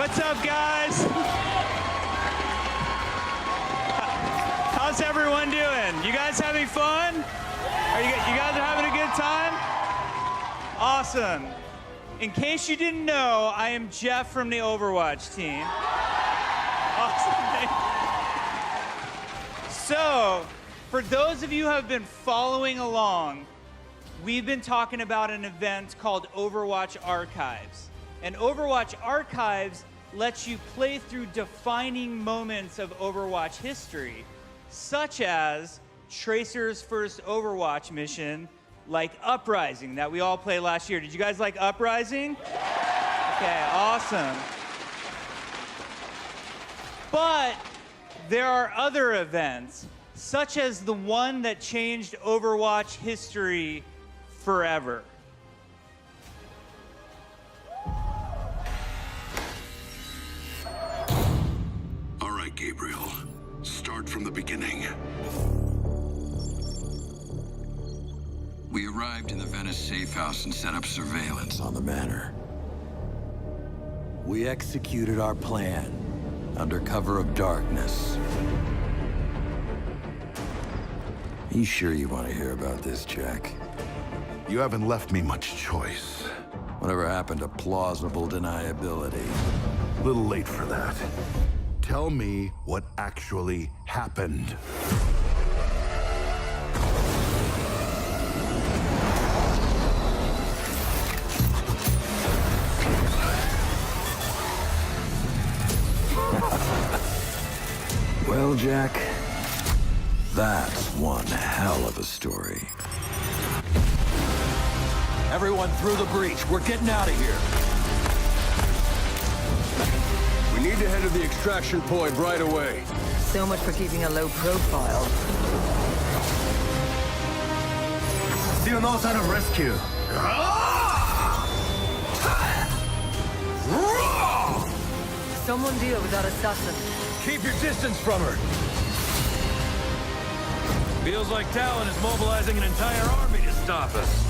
What's up, guys? How's everyone doing? You guys having fun? You guys are having a good time? Awesome. In case you didn't know, I am Jeff from the Overwatch team. Awesome. So, For those of you who have been following along, we've been talking about an event called Overwatch Archives. And Overwatch Archives lets you play through defining moments of Overwatch history, such as Tracer's first Overwatch mission, like Uprising, that we all played last year. Did you guys like Uprising? Okay, awesome. But there are other events, such as the one that changed Overwatch history forever. All right, Gabriel. Start from the beginning. We arrived in the Venice safe house and set up surveillance on the manor. We executed our plan under cover of darkness. You sure you want to hear about this, Jack? You haven't left me much choice. Whatever happened to plausible deniability? A little late for that. Tell me what actually happened. Well, Jack, that's one hell of a story. Everyone through the breach. We're getting out of here. We need to head to the extraction point right away. So much for keeping a low profile. Still no sign of rescue. Someone deal with that assassin. Keep your distance from her. Feels like Talon is mobilizing an entire army to stop us.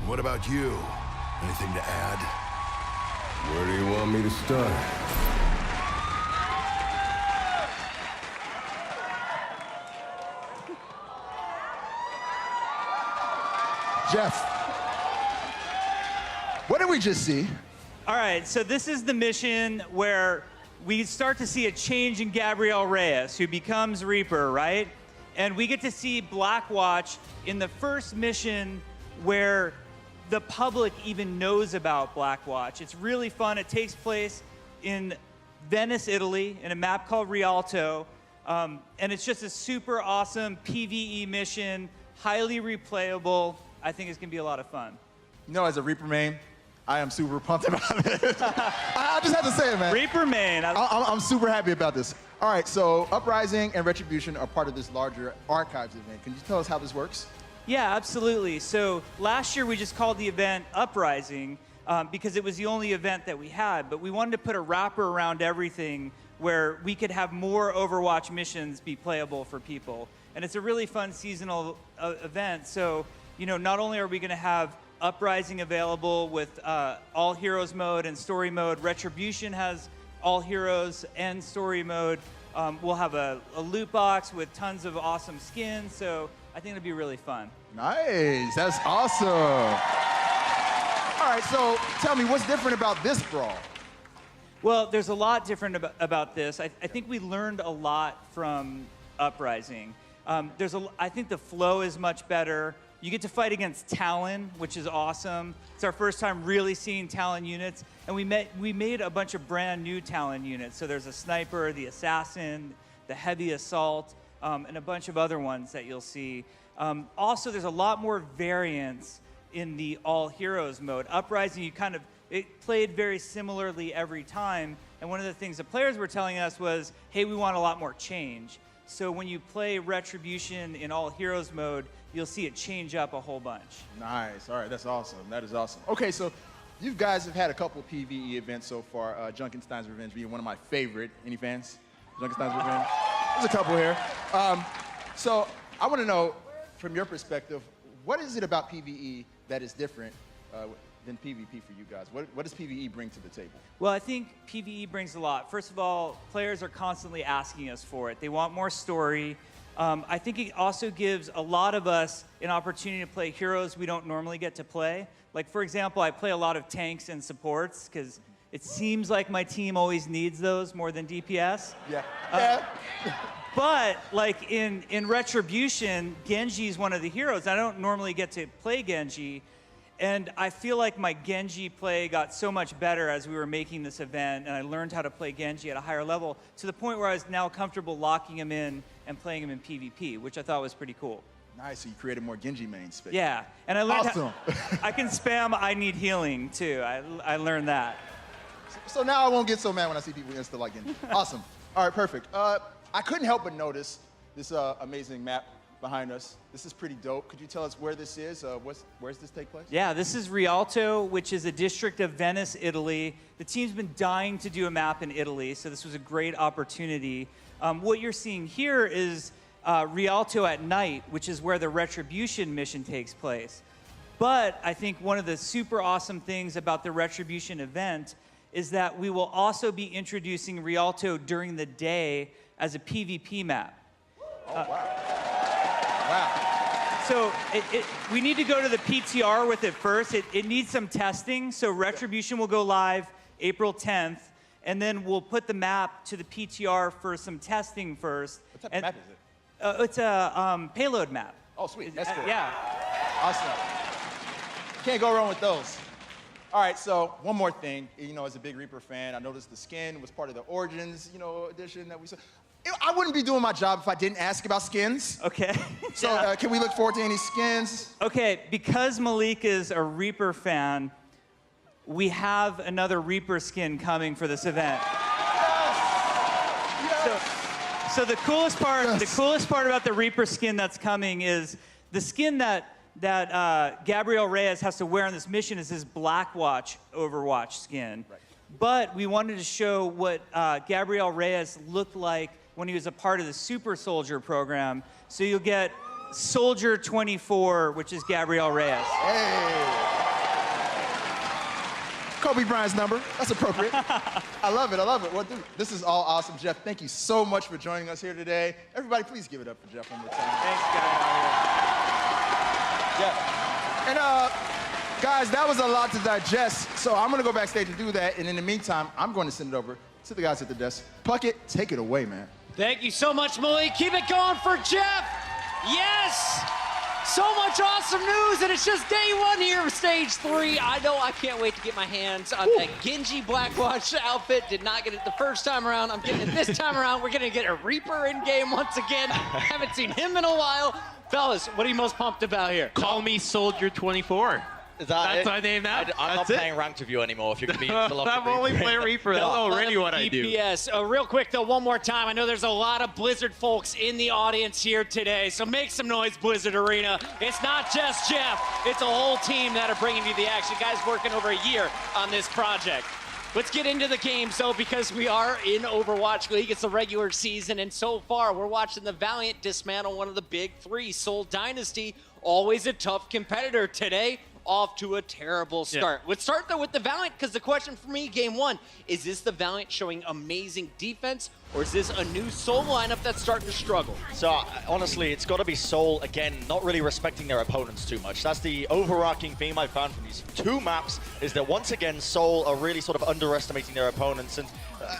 What about you? Anything to add? Where do you want me to start? Jeff, what did we just see? All right, so this is the mission where we start to see a change in Gabriel Reyes, who becomes Reaper, right? And we get to see Blackwatch in the first mission where the public even knows about Blackwatch. It's really fun. It takes place in Venice, Italy, in a map called Rialto. And it's just a super awesome PvE mission, highly replayable. I think it's going to be a lot of fun. You know, as a Reaper main, I am super pumped about it. I just have to say it, man. Reaper main. I'm super happy about this. All right, so Uprising and Retribution are part of this larger Archives event. Can you tell us how this works? Yeah, absolutely. So last year we just called the event Uprising because it was the only event that we had, but we wanted to put a wrapper around everything where we could have more Overwatch missions be playable for people. And it's a really fun seasonal event. So, you know, not only are we going to have Uprising available with all heroes mode and story mode, Retribution has all heroes and story mode. We'll have a loot box with tons of awesome skins. So I think it'll be really fun. Nice, that's awesome. All right, so tell me, what's different about this brawl? Well, there's a lot different about this. I think we learned a lot from Uprising. I think the flow is much better. You get to fight against Talon, which is awesome. It's our first time really seeing Talon units, and we made a bunch of brand new Talon units. So there's a sniper, the assassin, the heavy assault, and a bunch of other ones that you'll see. Also, there's a lot more variance in the all heroes mode. Uprising, it played very similarly every time, and one of the things the players were telling us was, hey, we want a lot more change. So when you play Retribution in all heroes mode, you'll see it change up a whole bunch. Nice, all right, that's awesome, that is awesome. Okay, so you guys have had a couple PvE events so far, Junkenstein's Revenge being one of my favorite. Any fans? Junkenstein's Revenge? There's a couple here. So I want to know, from your perspective, what is it about PvE that is different than PvP for you guys? What does PvE bring to the table? Well, I think PvE brings a lot. First of all, players are constantly asking us for it. They want more story. I think it also gives a lot of us an opportunity to play heroes we don't normally get to play. Like, for example, I play a lot of tanks and supports because it seems like my team always needs those more than DPS. Yeah. But like in Retribution, Genji is one of the heroes. I don't normally get to play Genji, and I feel like my Genji play got so much better as we were making this event, and I learned how to play Genji at a higher level to the point where I was now comfortable locking him in and playing him in PvP, which I thought was pretty cool. Nice, so you created more Genji main space. Yeah, and I learned Awesome. I can spam I need healing too. I learned that. So now I won't get so mad when I see people insta like Genji. Awesome. All right, perfect. I couldn't help but notice this amazing map behind us. This is pretty dope. Could you tell us where this is? Where's this take place? Yeah, this is Rialto, which is a district of Venice, Italy. The team's been dying to do a map in Italy, so this was a great opportunity. What you're seeing here is Rialto at night, which is where the Retribution mission takes place. But I think one of the super awesome things about the Retribution event is that we will also be introducing Rialto during the day as a PvP map. Oh, wow. So we need to go to the PTR with it first. It needs some testing, so Retribution will go live April 10th, and then we'll put the map to the PTR for some testing first. What type of map is it? It's a payload map. Oh, sweet. That's cool. Yeah. Awesome. Can't go wrong with those. All right, so one more thing. You know, as a big Reaper fan, I noticed the skin was part of the Origins, edition that we saw. I wouldn't be doing my job if I didn't ask about skins. Okay. So can we look forward to any skins? Okay, because Malik is a Reaper fan, we have another Reaper skin coming for this event. Yes. So the coolest part about the Reaper skin that's coming is the skin that Gabriel Reyes has to wear on this mission is his Blackwatch Overwatch skin. Right. But we wanted to show what Gabriel Reyes looked like when he was a part of the Super Soldier program. So you'll get Soldier 24, which is Gabriel Reyes. Hey. Kobe Bryant's number. That's appropriate. I love it. I love it. Well, dude, this is all awesome. Jeff, thank you so much for joining us here today. Everybody, please give it up for Jeff one more time. Thanks, guys. Yeah. And guys, that was a lot to digest. So I'm gonna go backstage and do that. And in the meantime, I'm going to send it over to the guys at the desk. Puckett, take it away, man. Thank you so much, Malik. Keep it going for Jeff. Yes! So much awesome news, and it's just day one here of stage 3. I know I can't wait to get my hands on that Genji Blackwatch outfit. Did not get it the first time around. I'm getting it this time around. We're gonna get a Reaper in game once again. Haven't seen him in a while. Fellas, what are you most pumped about here? Call me Soldier 24. That's my name now? I'm not playing ranked with you anymore if you're going to be I'm only playing Reaper. That's already what I do. DPS. Real quick, though, one more time. I know there's a lot of Blizzard folks in the audience here today, so make some noise, Blizzard Arena. It's not just Jeff. It's a whole team that are bringing you the action. Guys working over a year on this project. Let's get into the games, though, because we are in Overwatch League. It's the regular season, and so far, we're watching the Valiant dismantle one of the big 3, Seoul Dynasty. Always a tough competitor. Today, off to a terrible start. Let's start, though, with the Valiant, because the question for me, game 1, is this the Valiant showing amazing defense, or is this a new Seoul lineup that's starting to struggle? So, honestly, it's got to be Seoul, again, not really respecting their opponents too much. That's the overarching theme I found from these 2 maps, is that once again, Seoul are really sort of underestimating their opponents. And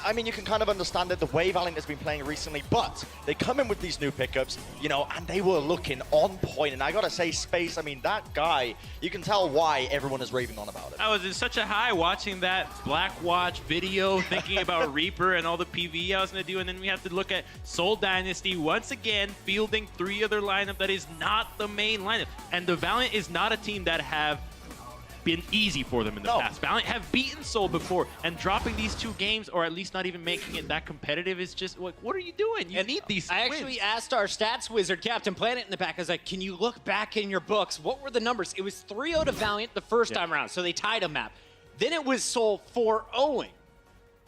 I mean, you can kind of understand it the way Valiant has been playing recently, but they come in with these new pickups, and they were looking on point. And I got to say, Space, I mean, that guy, you can tell why everyone is raving on about it. I was in such a high watching that Blackwatch video, thinking about Reaper and all the PvE I was going to do, and then we have to look at Seoul Dynasty once again fielding 3 other lineup that is not the main lineup. And the Valiant is not a team that have been easy for them in the past. Valiant have beaten Seoul before, and dropping these 2 games, or at least not even making it that competitive, is just like, what are you doing? You need these I wins. actually asked our stats wizard, Captain Planet, in the back. I was like, can you look back in your books? What were the numbers? It was 3-0 to Valiant the first time around, so they tied a map. Then it was Seoul 4-0ing.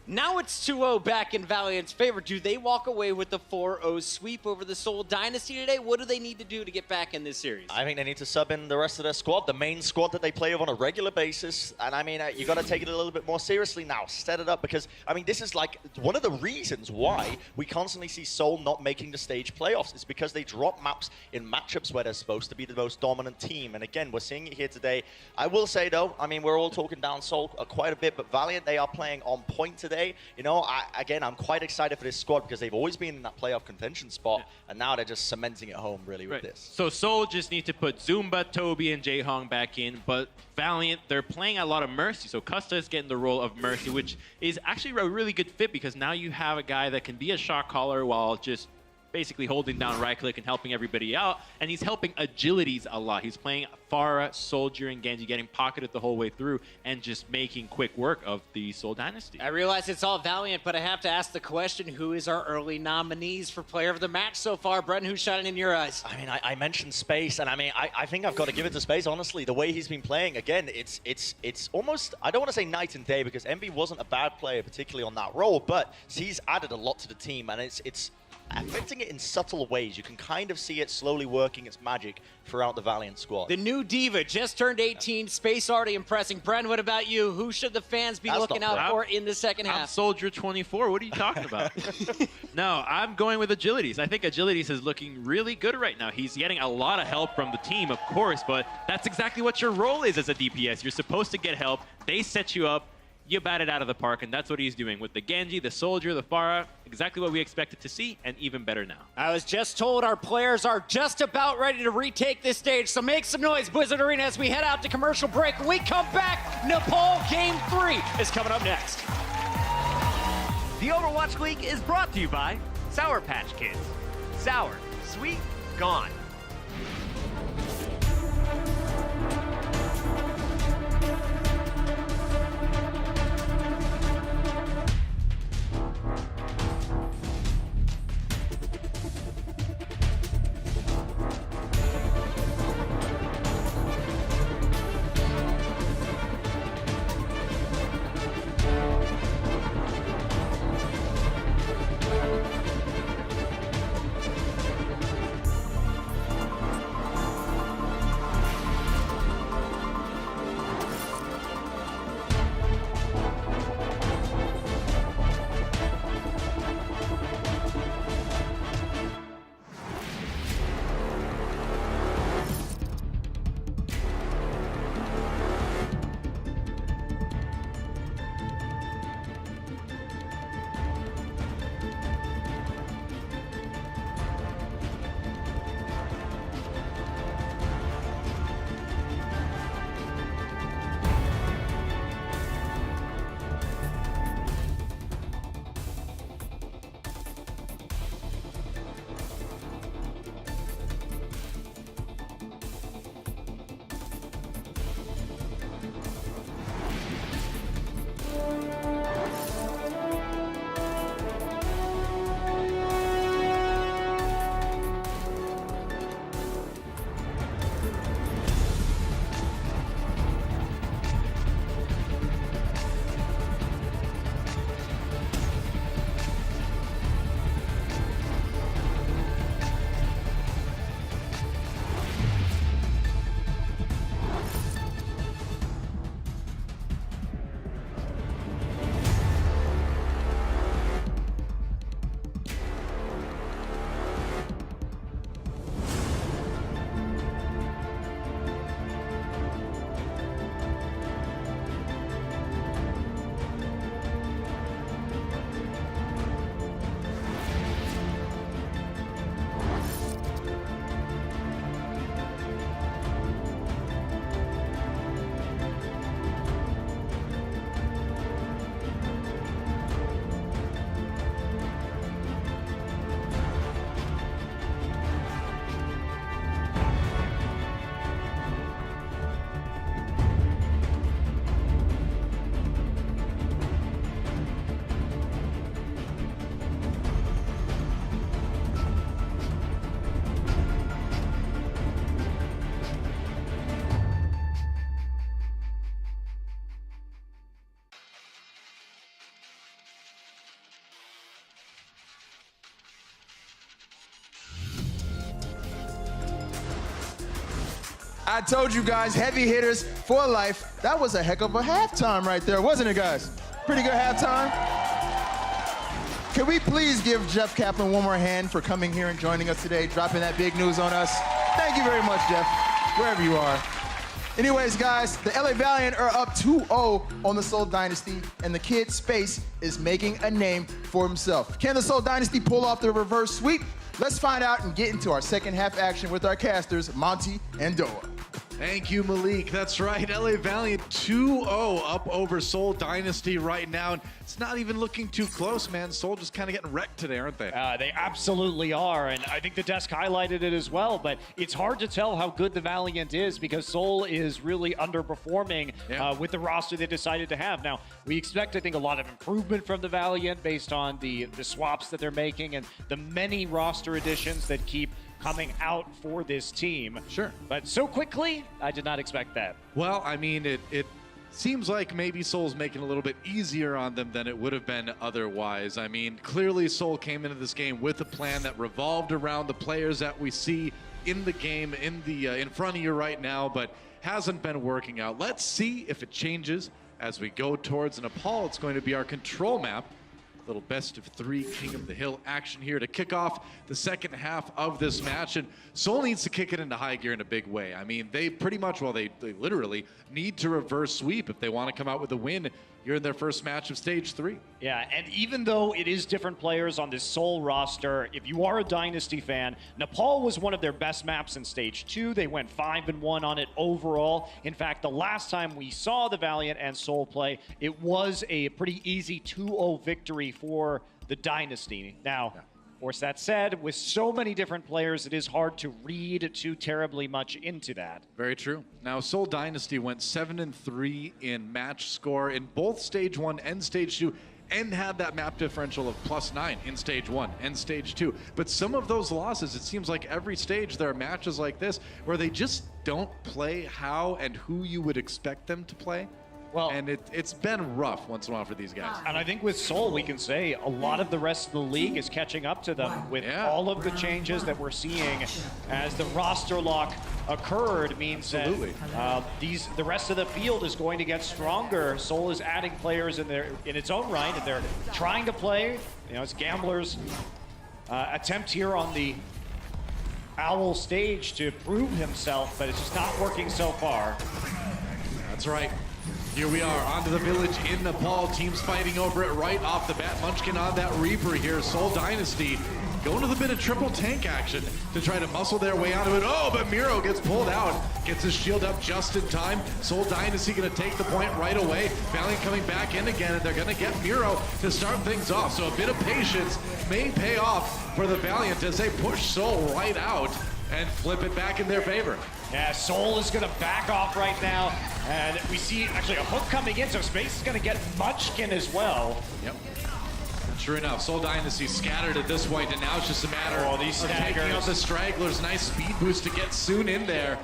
Now it's 2-0 back in Valiant's favor. Do they walk away with the 4-0 sweep over the Seoul Dynasty today? What do they need to do to get back in this series? I think they need to sub in the rest of their squad, the main squad that they play with on a regular basis. And I mean, you got to take it a little bit more seriously now. Set it up because, I mean, this is like one of the reasons why we constantly see Seoul not making the stage playoffs. It's because they drop maps in matchups where they're supposed to be the most dominant team. And again, we're seeing it here today. I will say, though, I mean, we're all talking down Seoul quite a bit, but Valiant, they are playing on point today. You know, I'm quite excited for this squad because they've always been in that playoff contention spot, and now they're just cementing it home, really, with this. So Seoul just need to put Zumba, Toby, and Jaehong back in, but Valiant, they're playing a lot of Mercy, so Custa is getting the role of Mercy, which is actually a really good fit because now you have a guy that can be a shot caller while just basically holding down right click and helping everybody out, and he's helping agilities a lot. He's playing Pharah, Soldier, and Genji, getting pocketed the whole way through and just making quick work of the Seoul Dynasty. I realize it's all Valiant, but I have to ask the question, who is our early nominees for player of the match so far? Brendan, who's shining in your eyes? I mean, I mentioned Space, and I mean, I think I've got to give it to Space, honestly. The way he's been playing, again, it's almost, I don't want to say night and day, because Envy wasn't a bad player, particularly on that role, but he's added a lot to the team, and it's affecting it in subtle ways. You can kind of see it slowly working its magic throughout the Valiant squad. The new diva just turned 18, Space already impressing. Bren, what about you? Who should the fans be looking out for in the second half? I'm Soldier 24. What are you talking about? No, I'm going with Agilities. I think Agilities is looking really good right now. He's getting a lot of help from the team, of course, but that's exactly what your role is as a DPS. You're supposed to get help. They set you up. You bat it out of the park, and that's what he's doing with the Genji, the Soldier, the Pharah. Exactly what we expected to see, and even better now. I was just told our players are just about ready to retake this stage, so make some noise, Blizzard Arena, as we head out to commercial break. When we come back, Nepal Game 3 is coming up next. The Overwatch League is brought to you by Sour Patch Kids. Sour, sweet, gone. I told you guys, heavy hitters for life. That was a heck of a halftime right there, wasn't it, guys? Pretty good halftime. Can we please give Jeff Kaplan one more hand for coming here and joining us today, dropping that big news on us? Thank you very much, Jeff, wherever you are. Anyways, guys, the LA Valiant are up 2-0 on the Seoul Dynasty, and the kid Space is making a name for himself. Can the Seoul Dynasty pull off the reverse sweep? Let's find out and get into our second half action with our casters, Monty and Doa. Thank you, Malik. That's right. LA Valiant 2-0 up over Seoul Dynasty right now. And it's not even looking too close, man. Seoul just kind of getting wrecked today, aren't they? They absolutely are, and I think the desk highlighted it as well, but it's hard to tell how good the Valiant is because Seoul is really underperforming with the roster they decided to have. Now, we expect, I think, a lot of improvement from the Valiant based on the swaps that they're making and the many roster additions that keep coming out for this team. Sure. But so quickly, I did not expect that. Well, I mean, it seems like maybe Seoul's making it a little bit easier on them than it would have been otherwise. I mean, clearly Seoul came into this game with a plan that revolved around the players that we see in the game, in front of you right now, but hasn't been working out. Let's see if it changes as we go towards Nepal. It's going to be our control map. Little best of three King of the Hill action here to kick off the second half of this match. And Seoul needs to kick it into high gear in a big way. I mean, they pretty much, well, they literally need to reverse sweep if they want to come out with a win here in their first match of stage 3. Yeah, and even though it is different players on this Seoul roster, if you are a Dynasty fan, Nepal was one of their best maps in stage 2. They went 5-1 on it overall. In fact, the last time we saw the Valiant and Seoul play, it was a pretty easy 2-0 victory for the Dynasty. Now, of course, that said, with so many different players, it is hard to read too terribly much into that. Very true. Now, Seoul Dynasty went 7-3 in match score in both stage 1 and stage 2, and had that map differential of +9 in stage 1 and stage 2. But some of those losses, it seems like every stage there are matches like this where they just don't play how and who you would expect them to play. Well, and it's been rough once in a while for these guys. And I think with Seoul, we can say a lot of the rest of the league is catching up to them with all of the changes that we're seeing as the roster lock occurred means that the rest of the field is going to get stronger. Seoul is adding players in its own right, and they're trying to play. You know, it's Gambler's attempt here on the Owl stage to prove himself, but it's just not working so far. That's right. Here we are, onto the village in Nepal. Teams fighting over it right off the bat. Munchkin on that Reaper here. Seoul Dynasty going to the bit of triple tank action to try to muscle their way onto it. Oh, but Miro gets pulled out. Gets his shield up just in time. Seoul Dynasty going to take the point right away. Valiant coming back in again, and they're going to get Miro to start things off. So a bit of patience may pay off for the Valiant as they push Seoul right out and flip it back in their favor. Yeah, Seoul is going to back off right now, and we see actually a hook coming in, so Space is going to get Munchkin as well. Yep. Sure enough, Seoul Dynasty scattered at this point, and now it's just a matter of taking out the stragglers. Nice speed boost to get Soon in there.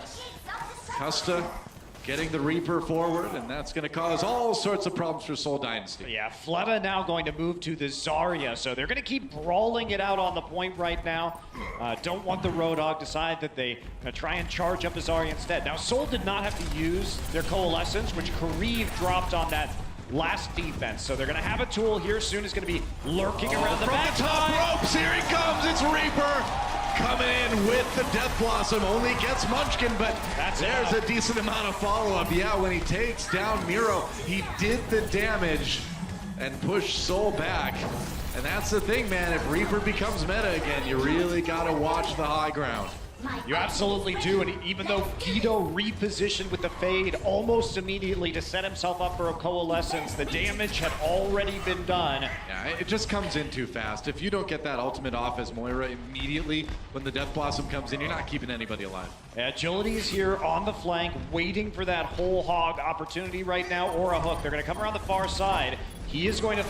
Custa getting the Reaper forward, and that's going to cause all sorts of problems for Seoul Dynasty. Yeah, Fleta now going to move to the Zarya, so they're going to keep brawling it out on the point right now. Don't want the Road Dog, decide that they try and charge up a Zarya instead. Now, Seoul did not have to use their Coalescence, which Kareev dropped on that last defense. So they're going to have a tool here. Soon is going to be lurking around the back. From the top ropes, here he comes, it's Reaper. Coming in with the Death Blossom, only gets Munchkin, but there's a decent amount of follow-up. Yeah, when he takes down Miro, he did the damage and pushed Seoul back. And that's the thing, man, if Reaper becomes meta again, you really gotta watch the high ground. You absolutely do, and even though Guido repositioned with the Fade almost immediately to set himself up for a Coalescence, the damage had already been done. Yeah, it just comes in too fast. If you don't get that ultimate off as Moira immediately when the Death Blossom comes in, you're not keeping anybody alive. Agility is here on the flank, waiting for that whole hog opportunity right now, or a hook. They're going to come around the far side. He is going to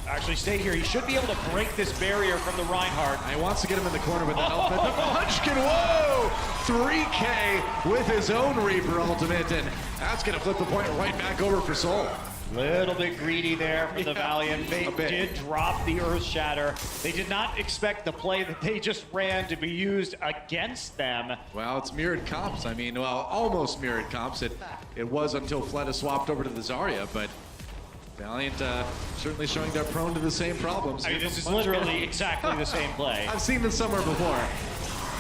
actually stay here. He should be able to break this barrier from the Reinhardt. He wants to get him in the corner with that ultimate. The Munchkin, whoa! 3K with his own Reaper ultimate, and that's going to flip the point right back over for Seoul. Little bit greedy there for the Valiant. They A bit. did drop the Earth Shatter. They did not expect the play that they just ran to be used against them. Well, it's mirrored comps. I mean, well, almost mirrored comps. It was until Fleta swapped over to the Zarya, but Valiant certainly showing they're prone to the same problems. I mean, this is literally exactly the same play. I've seen this somewhere before.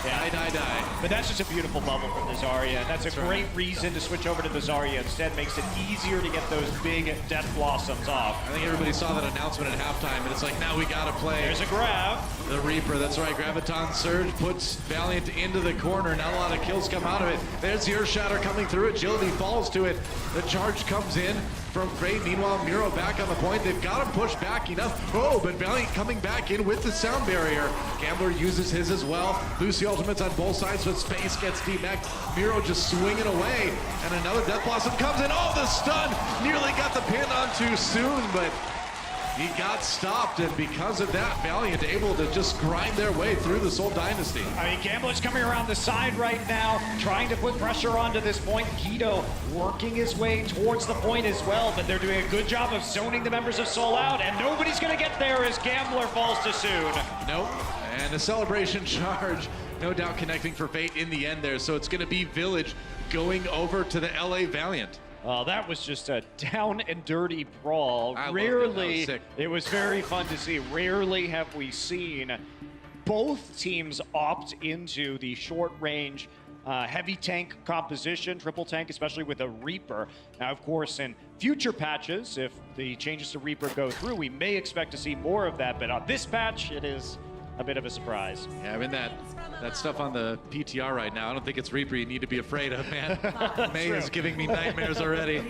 Yeah. Die. But that's just a beautiful bubble from the Zarya. That's a great reason to switch over to the Zarya instead. Makes it easier to get those big Death Blossoms off. I think everybody saw that announcement at halftime, and it's like, now we gotta play. There's a grab. The Reaper, that's right. Graviton Surge puts Valiant into the corner. Not a lot of kills come out of it. There's the Earth Shatter coming through. Agility falls to it. The charge comes in from Fate. Meanwhile, Miro back on the point. They've got him pushed back enough. Oh, but Valiant coming back in with the sound barrier. Gambler uses his as well. Lucy ultimates on both sides, but Space gets D-back. Miro just swinging away. And another Death Blossom comes in. Oh, the stun! Nearly got the pin on too soon, but he got stopped, and because of that, Valiant able to just grind their way through the Soul Dynasty. I mean, Gambler's coming around the side right now, trying to put pressure onto this point. Guido working his way towards the point as well, but they're doing a good job of zoning the members of Soul out, and nobody's going to get there as Gambler falls too soon. Nope. And a celebration charge, no doubt connecting for Fate in the end there. So it's going to be Village going over to the LA Valiant. Oh, that was just a down and dirty brawl. I loved Rarely, it was very fun to see. Rarely have we seen both teams opt into the short range heavy tank composition, triple tank, especially with a Reaper. Now, of course, in future patches, if the changes to Reaper go through, we may expect to see more of that, but on this patch, it is a bit of a surprise. Yeah, I mean, that stuff on the PTR right now, I don't think it's Reaper you need to be afraid of, man. May is giving me nightmares already.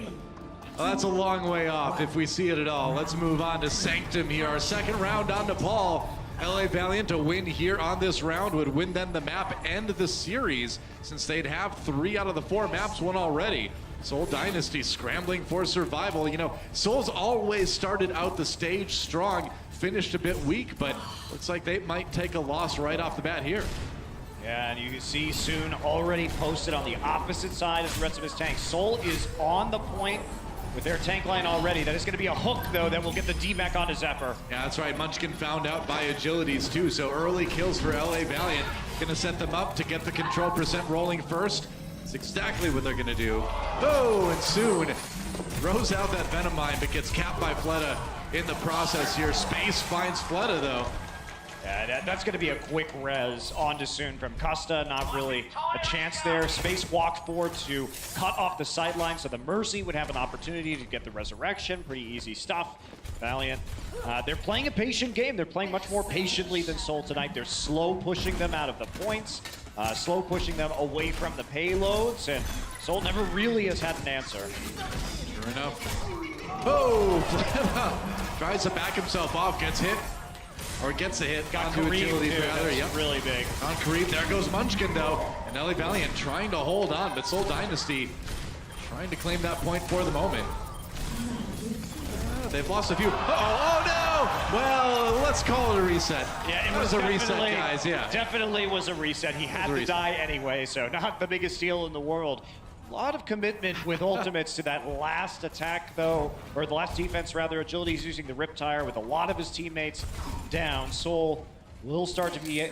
Well, that's a long way off if we see it at all. Let's move on to Sanctum here. Our second round on Nepal. LA Valiant to win here on this round would win them the map and the series, since they'd have 3 out of the 4 maps won already. Soul Dynasty scrambling for survival. You know, Soul's always started out the stage strong, finished a bit weak, but looks like they might take a loss right off the bat here. Yeah, and you can see Soon already posted on the opposite side as the rest of his tank. Soul is on the point with their tank line already. That is going to be a hook, though, that will get the D-Mac onto Zephyr. Yeah, that's right. Munchkin found out by agilities, too, so early kills for LA Valiant. Going to set them up to get the control percent rolling first. That's exactly what they're going to do. Oh, and Soon throws out that Venom Mine, but gets capped by Fleta in the process here. Space finds Fleta, though. Yeah, that's going to be a quick res onto Soon from Costa. Not really a chance there. Space walked forward to cut off the sideline, so the Mercy would have an opportunity to get the resurrection. Pretty easy stuff. Valiant, they're playing a patient game. They're playing much more patiently than Soul tonight. They're slow pushing them out of the points, slow pushing them away from the payloads, and Soul never really has had an answer. Sure enough. Oh, Fleta tries to back himself off, gets hit. Or gets a hit onto agility, rather. Yep. Really big. On Kareem, there goes Munchkin, though. And LA Valiant trying to hold on, but Soul Dynasty trying to claim that point for the moment. They've lost a few. Oh no! Well, let's call it a reset. Yeah, it was a reset, guys. Yeah, definitely was a reset. He had to die anyway, so not the biggest deal in the world. A lot of commitment with ultimates to that last attack, though, or the last defense, rather. Agility's using the Riptire with a lot of his teammates down. Soul will start to be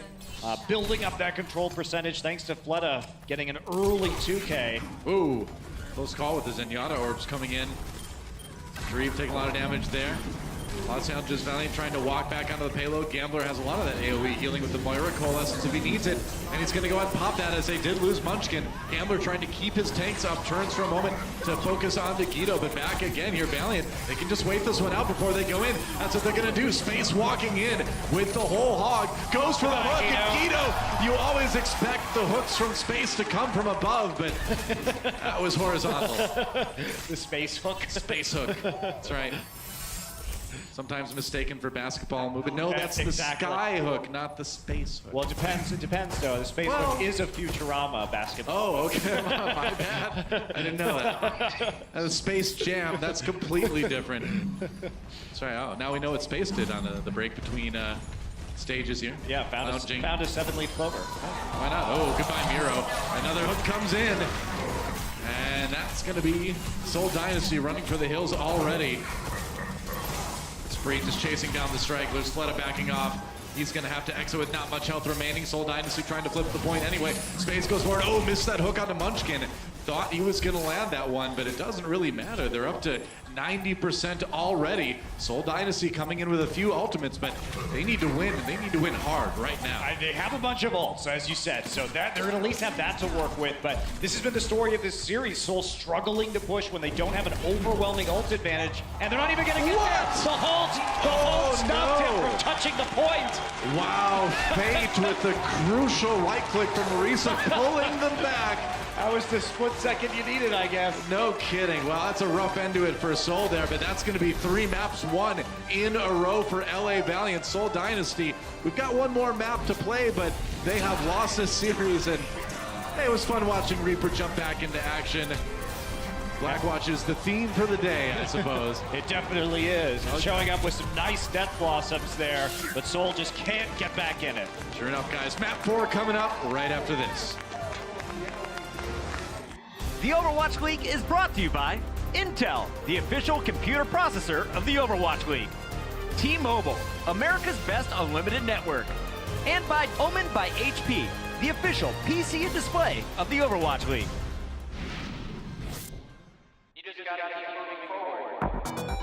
building up that control percentage thanks to Fleta getting an early 2K. Ooh, close call with the Zenyatta orbs coming in. Kareem taking a lot of damage there. A lot of challenges. Valiant trying to walk back onto the payload. Gambler has a lot of that AoE healing with the Moira Coalescence if he needs it. And he's going to go ahead and pop that as they did lose Munchkin. Gambler trying to keep his tanks up. Turns for a moment to focus on Guido, but back again here. Valiant, they can just wait this one out before they go in. That's what they're going to do. Space walking in with the whole hog. Goes for the hook. And Guido, you always expect the hooks from Space to come from above, but that was horizontal. The Space hook. Space hook. That's right. Sometimes mistaken for basketball movement. No, that's the sky hook, not the space hook. Well, it depends, though. The space hook is a Futurama basketball. Oh, okay. My bad. I didn't know that. The Space Jam, that's completely different. Sorry, oh, now we know what Space did on the break between stages here. Yeah, found a 7-leaf clover. Why not? Oh, goodbye, Miro. Another hook comes in. And And that's going to be Seoul Dynasty running for the hills already. Spree just chasing down the stragglers. Fleta backing off. He's going to have to exit with not much health remaining. Seoul Dynasty trying to flip the point anyway. Space goes forward. Oh, missed that hook onto Munchkin. Thought he was going to land that one, but it doesn't really matter. They're up to 90% already. Seoul Dynasty coming in with a few ultimates, but they need to win, and they need to win hard right now. They have a bunch of ults, as you said, so that they're going to at least have that to work with, but this has been the story of this series. Seoul struggling to push when they don't have an overwhelming ult advantage, and they're not even going to get there. The ult stopped him from touching the point. Wow, Fate with the crucial right click from Marisa pulling them back. That was the split second you needed, I guess. No kidding. Well, that's a rough end to it for Seoul there, but that's going to be 3 maps won in a row for LA Valiant. Seoul Dynasty, we've got one more map to play, but they have lost this series, and hey, it was fun watching Reaper jump back into action. Blackwatch is the theme for the day, I suppose. It definitely is. Okay. Showing up with some nice death blossoms there, but Seoul just can't get back in it. Sure enough, guys, map 4 coming up right after this. The Overwatch League is brought to you by Intel, the official computer processor of the Overwatch League. T-Mobile, America's best unlimited network. And by Omen by HP, the official PC and display of the Overwatch League. You just gotta keep moving forward.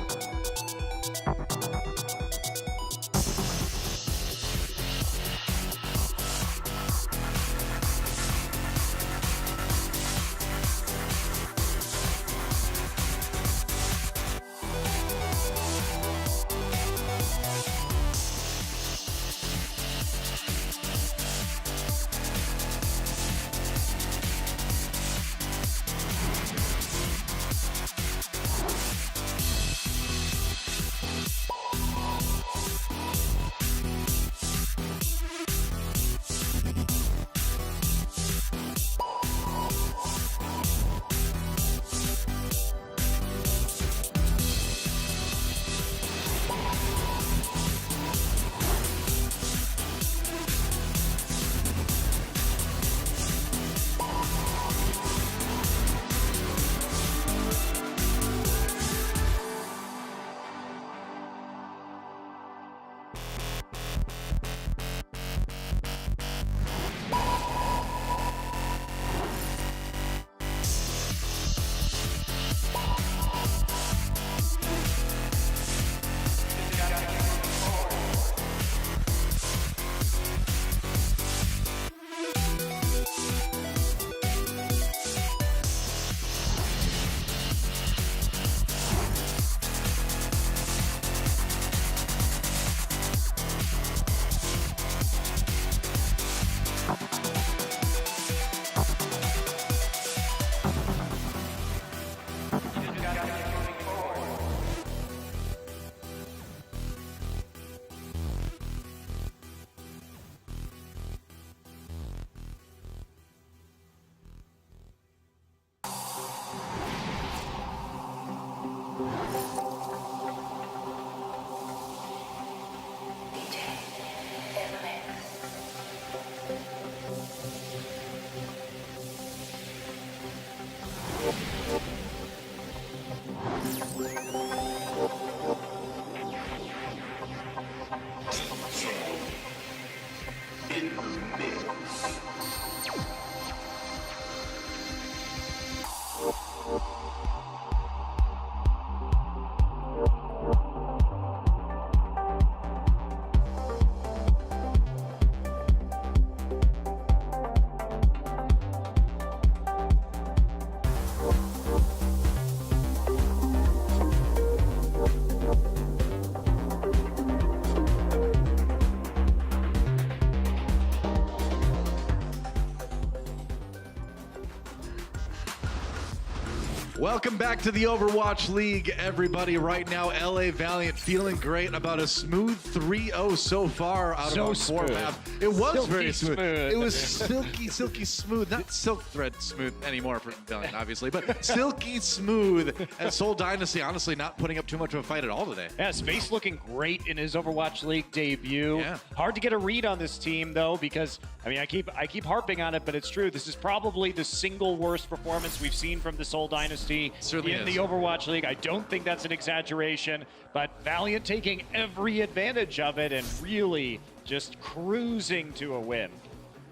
Welcome back to the Overwatch League, everybody. Right now, LA Valiant feeling great about a smooth 3-0 so far out So of our 4 smooth. map. It was Silky very smooth. smooth. It was silky smooth. Not silk thread smooth anymore for Valiant, obviously, but silky smooth. And Seoul Dynasty, honestly, not putting up too much of a fight at all today. Yeah, Space looking great in his Overwatch League debut. Yeah. Hard to get a read on this team though, because I mean I keep harping on it, but it's true. This is probably the single worst performance we've seen from the Seoul Dynasty Certainly in is. the Overwatch League. I don't think that's an exaggeration, but Valiant taking every advantage of it and really just cruising to a win.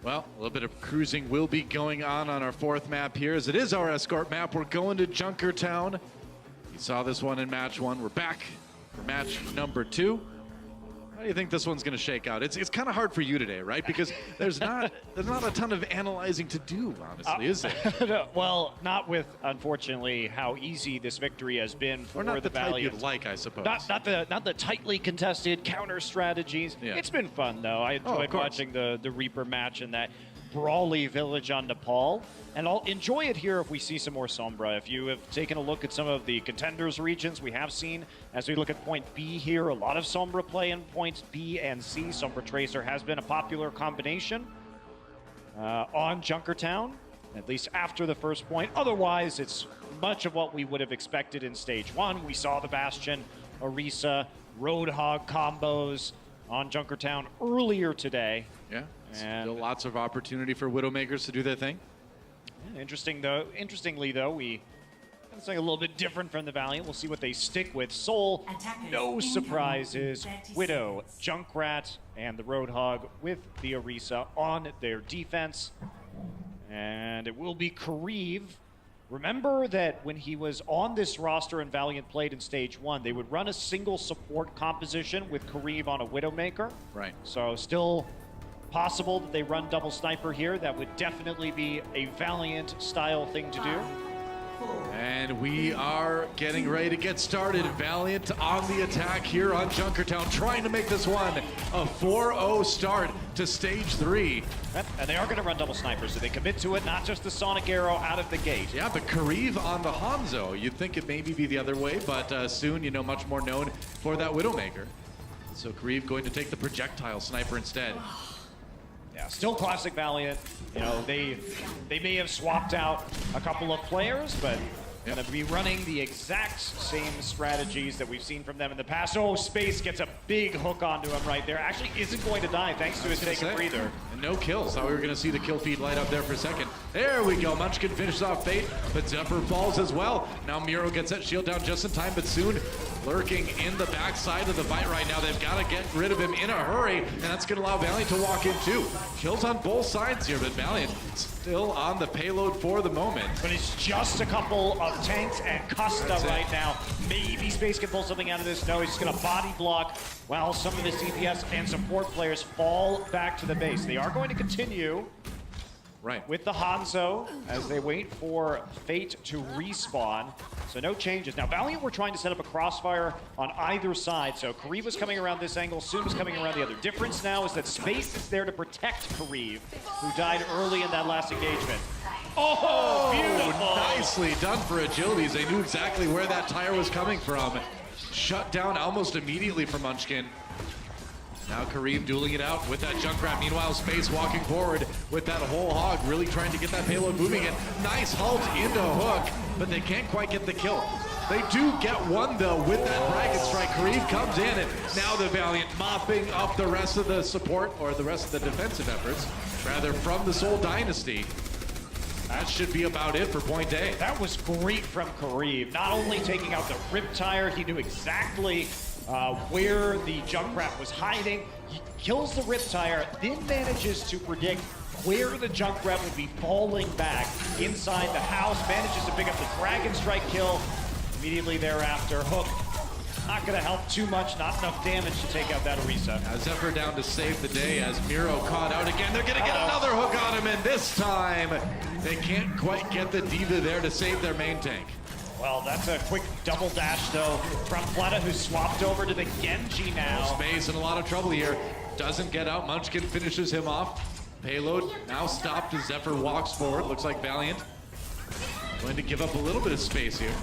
Well, a little bit of cruising will be going on our 4th map here, as it is our escort map. We're going to Junkertown. You saw this one in match 1. We're back for match number 2. How do you think this one's going to shake out? It's kind of hard for you today, right? Because there's not a ton of analyzing to do, honestly, is there? No, well, not with, unfortunately, how easy this victory has been for Or not the type Valiant. you'd like, I suppose. Not the tightly contested counter strategies. Yeah. It's been fun though. I enjoyed course. watching the Reaper match and that brawly village on Nepal. And I'll enjoy it here if we see some more Sombra. If you have taken a look at some of the contenders regions we have seen, as we look at point B here, a lot of Sombra play in points B and C. Sombra Tracer has been a popular combination on Junkertown, at least after the first point. Otherwise, it's much of what we would have expected in stage 1. We saw the Bastion, Orisa, Roadhog combos on Junkertown earlier today. Yeah, And still lots of opportunity for Widowmakers to do their thing. yeah, interestingly though, we got something a little bit different from the Valiant. We'll see what they stick with. Soul, no surprises. Widow, Junkrat, and the Roadhog with the Orisa on their defense. And it will be Kareev. Remember that when he was on this roster and Valiant played in stage 1, they would run a single support composition with Kareev on a Widowmaker. Right. So still possible that they run double sniper here. That would definitely be a Valiant style thing to do. And we are getting ready to get started. Valiant on the attack here on Junkertown, trying to make this one a 4-0 start to stage 3. Yep, and they are going to run double snipers, so they commit to it, not just the Sonic Arrow out of the gate. Yeah, but Kareev on the Hanzo. You'd think it maybe be the other way, but soon, much more known for that Widowmaker. So Kareev going to take the projectile sniper instead. Yeah, still classic Valiant. They may have swapped out a couple of players, but going to be running the exact same strategies that we've seen from them in the past. Oh, Space gets a big hook onto him right there. Actually isn't going to die thanks to his take a breather. And no kills. Thought we were going to see the kill feed light up there for a second. There we go. Munchkin finishes off Fate, but Zephyr falls as well. Now Miro gets that shield down just in time, but soon lurking in the backside of the fight right now. They've got to get rid of him in a hurry, and that's going to allow Valiant to walk in too. Kills on both sides here, but Valiant still on the payload for the moment. But it's just a couple of tanks and Custa right now. Maybe Space can pull something out of this. No, he's just going to body block while some of the CPS and support players fall back to the base. They are going to continue with the Hanzo as they wait for Fate to respawn. So no changes. Now Valiant were trying to set up a crossfire on either side. So Kareev was coming around this angle, Soon was coming around the other. Difference now is that Space is there to protect Kareev, who died early in that last engagement. Oh, beautiful! Nicely done for Agilities. They knew exactly where that tire was coming from. Shut down almost immediately for Munchkin. Now Kareev dueling it out with that Junkrat. Meanwhile, Space walking forward with that whole hog, really trying to get that payload moving in. Nice halt into Hook, but they can't quite get the kill. They do get one, though, with that Dragon Strike. Kareev comes in, and now the Valiant mopping up the rest of the support, or the rest of the defensive efforts, rather, from the Seoul Dynasty. That should be about it for point A. That was great from Kareev. Not only taking out the Riptire, he knew exactly where the Junkrat was hiding. He kills the Riptire, then manages to predict where the Junkrat would be falling back inside the house. Manages to pick up the Dragon Strike kill. Immediately thereafter, Hook not going to help too much, not enough damage to take out that Orisa. Zephyr down to save the day as Miro caught out again. They're going to get another hook on him, and this time they can't quite get the Diva there to save their main tank. Well, that's a quick double dash, though, from Fleta, who's swapped over to the Genji now. Space in a lot of trouble here. Doesn't get out. Munchkin finishes him off. Payload now stopped as Zephyr walks forward. Looks like Valiant going to give up a little bit of space here.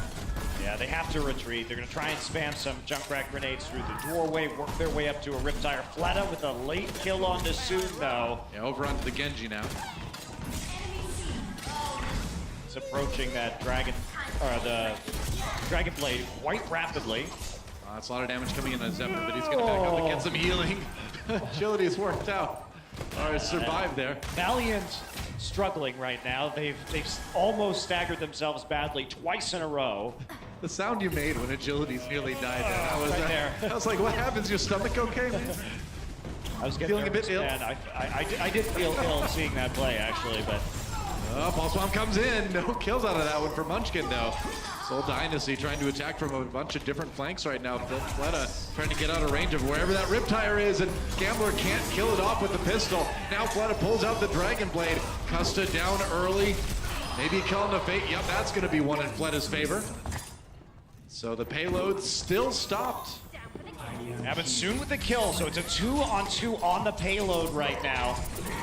Yeah, they have to retreat. They're going to try and spam some Junkrat grenades through the doorway, work their way up to a Riptire. Fleta with a late kill on the Soon, though. Yeah, over onto the Genji now. It's approaching that Dragon, or the Dragon Blade quite rapidly. That's a lot of damage coming in on Zephyr, but he's going to back up and get some healing. Agility has worked out. All right, survived there. Valiant struggling right now. They've almost staggered themselves badly twice in a row. The sound you made when Agility's nearly died there. That was, right there. I was like, what happens? Your stomach okay, man? I was getting feeling a bit ill. I did feel ill seeing that play, actually, but... Pulse Bomb comes in. No kills out of that one for Munchkin, though. Soul Dynasty trying to attack from a bunch of different flanks right now. Fleta trying to get out of range of wherever that Riptire is, and Gambler can't kill it off with the pistol. Now Fleta pulls out the Dragon Blade. Custa down early. Maybe killing the Fate. Yep, that's going to be one in Fleta's favor. So the payload still stopped. Yeah, but Soon with the kill, so it's a 2-on-2 on the payload right now.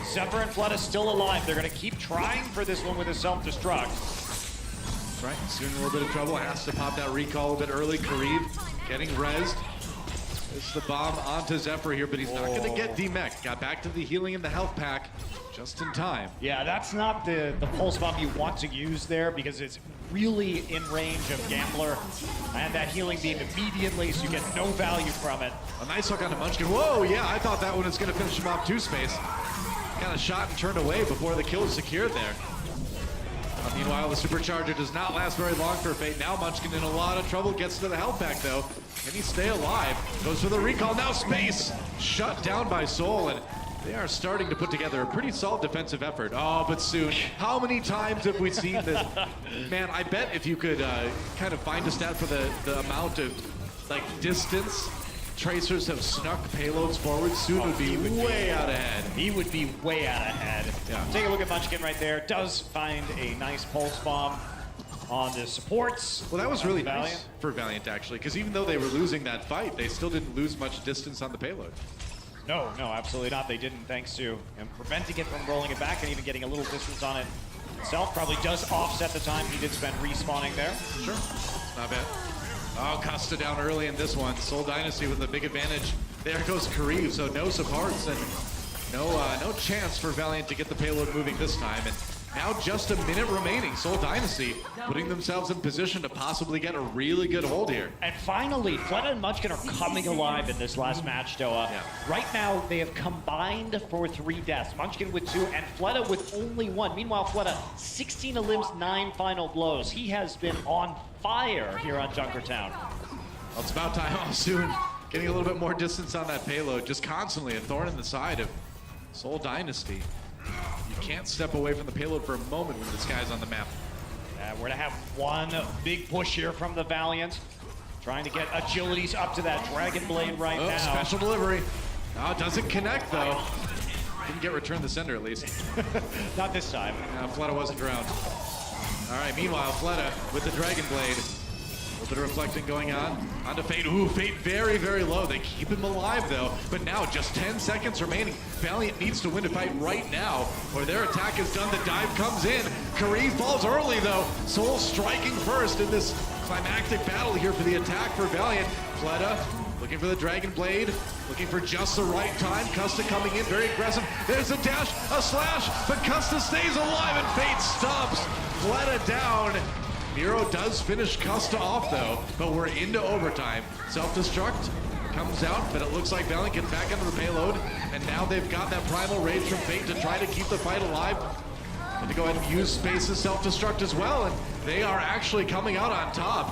Zephyr and Fleta still alive. They're going to keep trying for this one with a self-destruct. That's right, Soon in a little bit of trouble. Has to pop that recall a bit early. Kareev getting rezzed. It's the bomb onto Zephyr here, but he's not going to get demech. Got back to the healing and the health pack just in time. Yeah, that's not the pulse bomb you want to use there because it's really in range of Gambler and that healing beam immediately, so you get no value from it. A nice hook onto Munchkin. Whoa, yeah, I thought that one was going to finish him off 2-space. Kind of shot and turned away before the kill was secured there. Meanwhile, the Supercharger does not last very long for Fate. Now Munchkin in a lot of trouble, gets to the health pack though. Can he stay alive? Goes for the recall, now Space! Shut down by Soul, and they are starting to put together a pretty solid defensive effort. Oh, but Soon, how many times have we seen this? Man, I bet if you could kind of find a stat for the amount of distance Tracers have snuck payloads forward, Soon would be way out ahead. He would be way out ahead. Yeah. Take a look at Munchkin right there. Does find a nice pulse bomb on the supports. Well, that was really nice for Valiant, actually, because even though they were losing that fight, they still didn't lose much distance on the payload. No, absolutely not. They didn't, thanks to him preventing it from rolling it back and even getting a little distance on it itself. Probably does offset the time he did spend respawning there. Sure, not bad. Oh, Custa down early in this one. Soul Dynasty with a big advantage. There goes Kareev, so no supports and no chance for Valiant to get the payload moving this time. And now just a minute remaining. Soul Dynasty putting themselves in position to possibly get a really good hold here. And finally, Fleta and Munchkin are coming alive in this last match, Doa. Yeah. Right now, they have combined for 3 deaths. Munchkin with 2 and Fleta with only 1. Meanwhile, Fleta, 16 elims, 9 final blows. He has been on fire here on Junkertown. Well, it's about time. Oh, Soon getting a little bit more distance on that payload. Just constantly a thorn in the side of Soul Dynasty. You can't step away from the payload for a moment when this guy's on the map. We're gonna have one big push here from the Valiant. Trying to get Agilities up to that Dragon Blade right now. Special delivery. Oh, it doesn't connect though. Didn't get return the sender at least. Not this time. Fleta wasn't drowned. All right, meanwhile, Fleta with the Dragon Blade. A little bit of reflecting going on. Onto Fate. Ooh, Fate very, very low. They keep him alive, though. But now, just 10 seconds remaining. Valiant needs to win a fight right now, or their attack is done. The dive comes in. Kareev falls early, though. Soul striking first in this climactic battle here for the attack for Valiant. Fleta looking for the Dragon Blade. Looking for just the right time. Custa coming in, very aggressive. There's a dash, a slash, but Custa stays alive, and Fate stops Fleta down. Miro does finish Custa off though, but we're into overtime. Self-destruct comes out, but it looks like Valiant gets back into the payload, and now they've got that primal rage from Fate to try to keep the fight alive. And to go ahead and use Space's self-destruct as well, and they are actually coming out on top.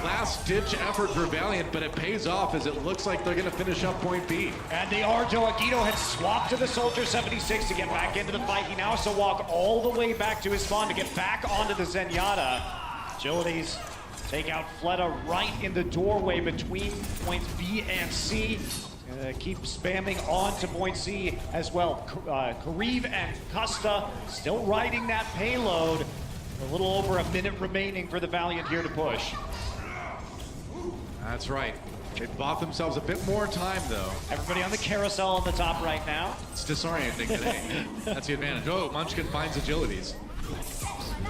Last-ditch effort for Valiant, but it pays off as it looks like they're going to finish up point B. And they are. Agito had swapped to the Soldier 76 to get back into the fight. He now has to walk all the way back to his spawn to get back onto the Zenyatta. Agilities take out Fleta right in the doorway between points B and C. Keep spamming on to point C as well. Kareev and Custa still riding that payload. A little over a minute remaining for the Valiant here to push. That's right. They've bought themselves a bit more time, though. Everybody on the carousel on the top right now. It's disorienting today. That's the advantage. Oh, Munchkin finds agilities.